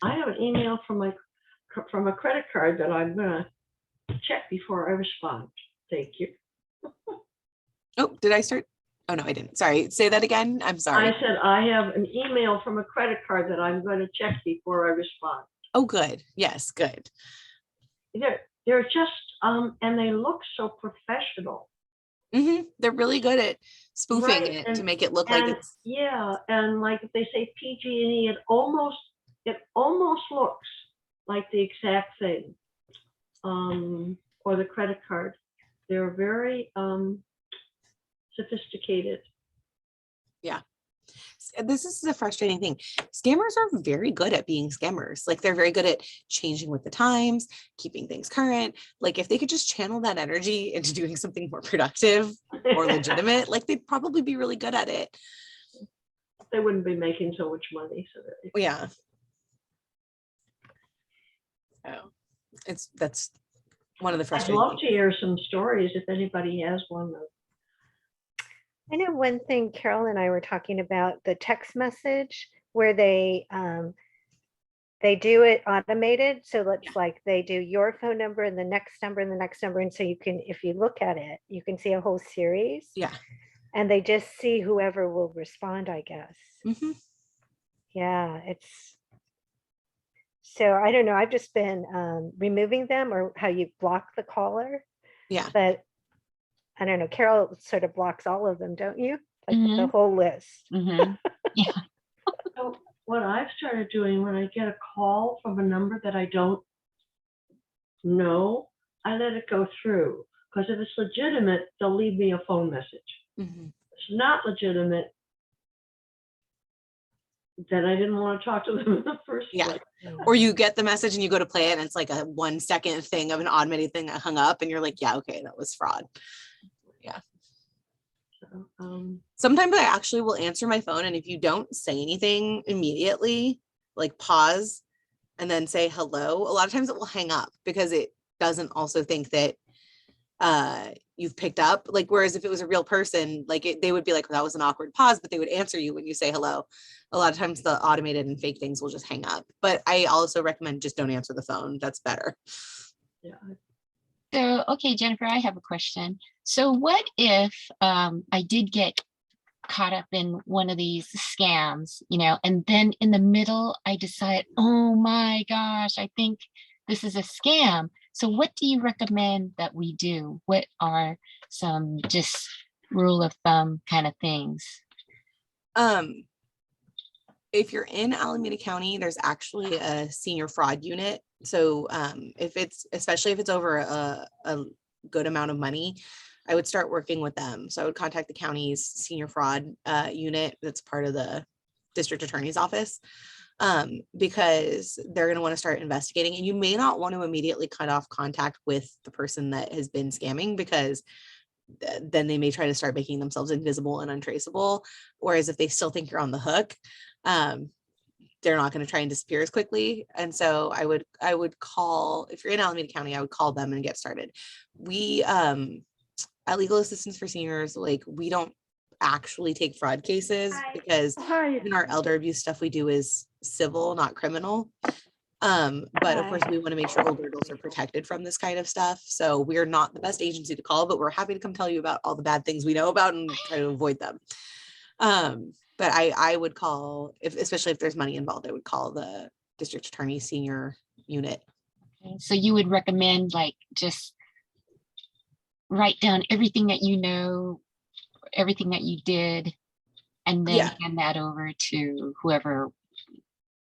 Speaker 2: have an email from a credit card that I'm gonna check before I respond. Thank you.
Speaker 1: Oh, did I start? Oh, no, I didn't. Sorry. Say that again. I'm sorry.
Speaker 2: I said I have an email from a credit card that I'm going to check before I respond.
Speaker 1: Oh, good. Yes, good.
Speaker 2: They're just and they look so professional.
Speaker 1: They're really good at spoofing
Speaker 2: Right,
Speaker 1: it to make it look like it's.
Speaker 2: Yeah, and like if they say PG&E, it almost looks like the exact thing. Or the credit card. They're very sophisticated.
Speaker 1: Yeah. this is the frustrating thing. Scammers are very good at being scammers. Like they're very good at changing with the times, keeping things current. Like if they could just channel that energy into doing something more productive or legitimate, like they'd probably be really good at it.
Speaker 2: They wouldn't be making so much money. So that
Speaker 1: Yeah. Oh, that's one of the
Speaker 2: I'd
Speaker 1: frustrating
Speaker 2: love
Speaker 1: things.
Speaker 2: to hear some stories if anybody has one.
Speaker 4: I know one thing Carol and I were talking about, the text message where they do it automated. So it's like they do your phone number and the next number and the next number. And so you can, if you look at it, you can see a whole series.
Speaker 1: Yeah.
Speaker 4: And they just see whoever will respond, I guess.
Speaker 1: Mm-hmm.
Speaker 4: Yeah, so I don't know. I've just been removing them, or how you block the caller.
Speaker 1: Yeah.
Speaker 4: But I don't know. Carol sort of blocks all of them, don't you? Like the
Speaker 3: Mhm.
Speaker 4: whole list.
Speaker 3: Yeah.
Speaker 2: So what I've started doing when I get a call from a number that I don't know, I let it go through. Because if it's legitimate, they'll leave me a phone message.
Speaker 1: Mm-hmm.
Speaker 2: If it's not legitimate, then I didn't want to talk to them in the first
Speaker 1: Yeah.
Speaker 2: place.
Speaker 1: Or you get the message and you go to play it and it's like a 1 second thing of an automated thing that hung up and you're like, yeah, okay, that was fraud. Yeah.
Speaker 2: So,
Speaker 1: Sometimes I actually will answer my phone, and if you don't say anything immediately, like pause and then say hello, a lot of times it will hang up because it doesn't also think that you've picked up. Like, whereas if it was a real person, like they would be like, well, that was an awkward pause, but they would answer you when you say hello. A lot of times the automated and fake things will just hang up. But I also recommend just don't answer the phone. That's better.
Speaker 2: yeah.
Speaker 3: So, okay, Jennifer, I have a question. So what if I did get caught up in one of these scams, and then in the middle, I decide, oh my gosh, I think this is a scam. So what do you recommend that we do? What are some just rule of thumb kind of things?
Speaker 1: If you're in Alameda County, there's actually a senior fraud unit. So especially if it's over a good amount of money, I would start working with them. So I would contact the county's senior fraud unit that's part of the district attorney's office, because they're going to want to start investigating. And you may not want to immediately cut off contact with the person that has been scamming, because then they may try to start making themselves invisible and untraceable. Whereas if they still think you're on the hook, they're not going to try and disappear as quickly. And so I would call, if you're in Alameda County, I would call them and get started. We, at Legal Assistance for Seniors, like we don't actually take fraud cases because in our elder abuse stuff we do is civil, not criminal. But of course we want to make sure older adults are protected from this kind of stuff. So we're not the best agency to call, but we're happy to come tell you about all the bad things we know about and try to avoid them. But I would call, especially if there's money involved, I would call the district attorney senior unit.
Speaker 3: Okay. So you would recommend like just write down everything that you know, everything that you did, and then hand that over to whoever.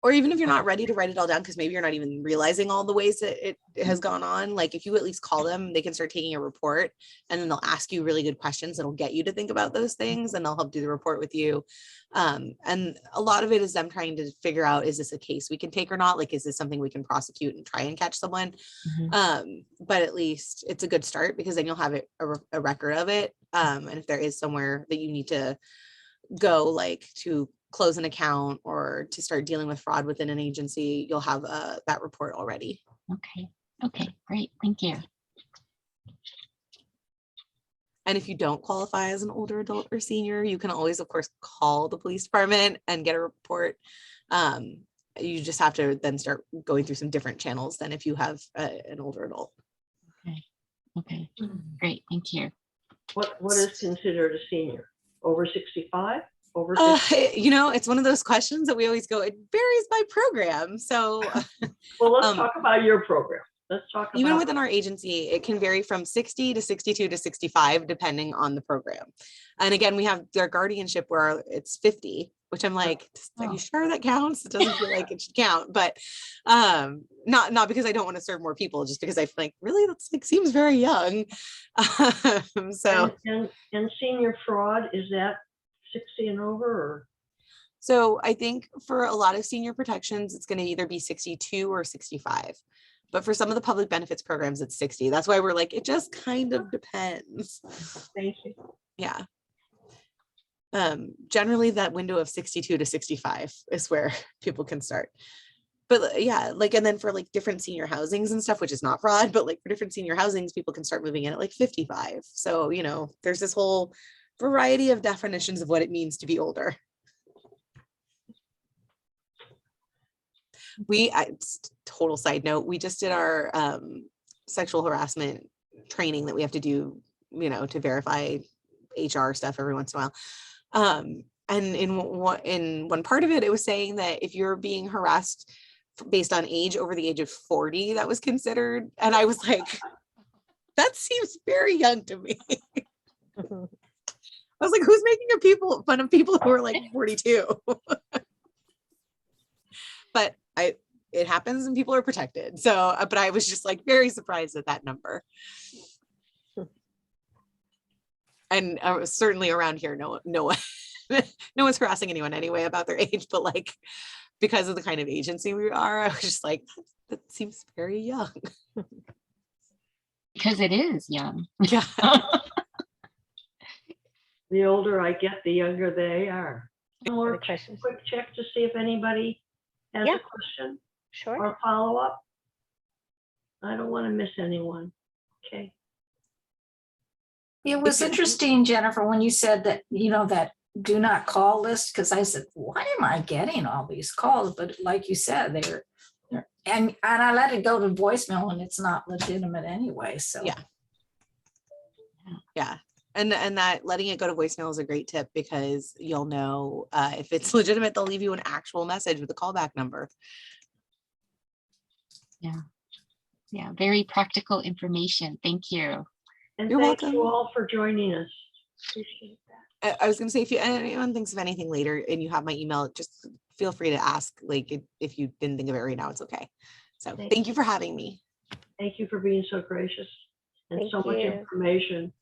Speaker 1: Or even if you're not ready to write it all down, because maybe you're not even realizing all the ways that it has gone on, like if you at least call them, they can start taking a report, and then they'll ask you really good questions that'll get you to think about those things, and they'll help do the report with you. And a lot of it is them trying to figure out, is this a case we can take or not? Like, is this something we can prosecute and try and catch someone? But at least it's a good start, because then you'll have a record of it. And if there is somewhere that you need to go, like to close an account or to start dealing with fraud within an agency, you'll have that report already.
Speaker 3: Okay, great, thank you.
Speaker 1: And if you don't qualify as an older adult or senior, you can always, of course, call the police department and get a report. You just have to then start going through some different channels than if you have an older adult.
Speaker 3: Okay, great, thank you.
Speaker 2: What is considered a senior? Over 65? Over 50?
Speaker 1: It's one of those questions that we always go, it varies by program. So
Speaker 2: well, let's talk about your program. Let's talk about
Speaker 1: even within our agency, it can vary from 60 to 62 to 65, depending on the program. And again, we have their guardianship where it's 50, which I'm like, are you sure that counts? It doesn't feel like it should count, but not because I don't want to serve more people, just because I feel like, really, that's like seems very young. So
Speaker 2: and senior fraud, is that 60 and over? Or?
Speaker 1: So I think for a lot of senior protections, it's going to either be 62 or 65. But for some of the public benefits programs, it's 60. That's why we're like, it just kind of depends.
Speaker 2: Thank you.
Speaker 1: Yeah. Generally that window of 62 to 65 is where people can start. But yeah, like, and then for like different senior housings and stuff, which is not fraud, but like for different senior housings, people can start moving in at like 55. So, you know, there's this whole variety of definitions of what it means to be older. Total side note, we just did our sexual harassment training that we have to do, you know, to verify HR stuff every once in a while. And in one part of it, it was saying that if you're being harassed based on age over the age of 40, that was considered. And I was like, that seems very young to me. I was like, who's making fun of people who are like 42? But it happens and people are protected. So, but I was just like very surprised at that number. And certainly around here, no one's harassing anyone anyway about their age, but like, because of the kind of agency we are, I was just like, that seems very young.
Speaker 3: Because it is young.
Speaker 1: Yeah.
Speaker 2: The older I get, the younger they are. More
Speaker 4: Other questions?
Speaker 2: quick check to see if anybody has
Speaker 4: Yeah.
Speaker 2: a question
Speaker 4: Sure.
Speaker 2: or follow up. I don't want to miss anyone. Okay.
Speaker 5: It was interesting, Jennifer, when you said that, you know, that do not call list, because I said, why am I getting all these calls? But like you said, they're and I let it go to voicemail and it's not legitimate anyway. So
Speaker 1: Yeah. Yeah. And that letting it go to voicemail is a great tip, because you'll know if it's legitimate, they'll leave you an actual message with a callback number.
Speaker 3: Yeah, very practical information. Thank you.
Speaker 2: And
Speaker 1: You're
Speaker 2: thank
Speaker 1: welcome.
Speaker 2: you all for joining us. Appreciate that.
Speaker 1: I was going to say, if anyone thinks of anything later and you have my email, just feel free to ask. Like, if you didn't think of it right now, it's okay. So thank you for having me.
Speaker 2: Thank you for being so gracious and
Speaker 4: Thank
Speaker 2: so much
Speaker 4: you.
Speaker 2: information.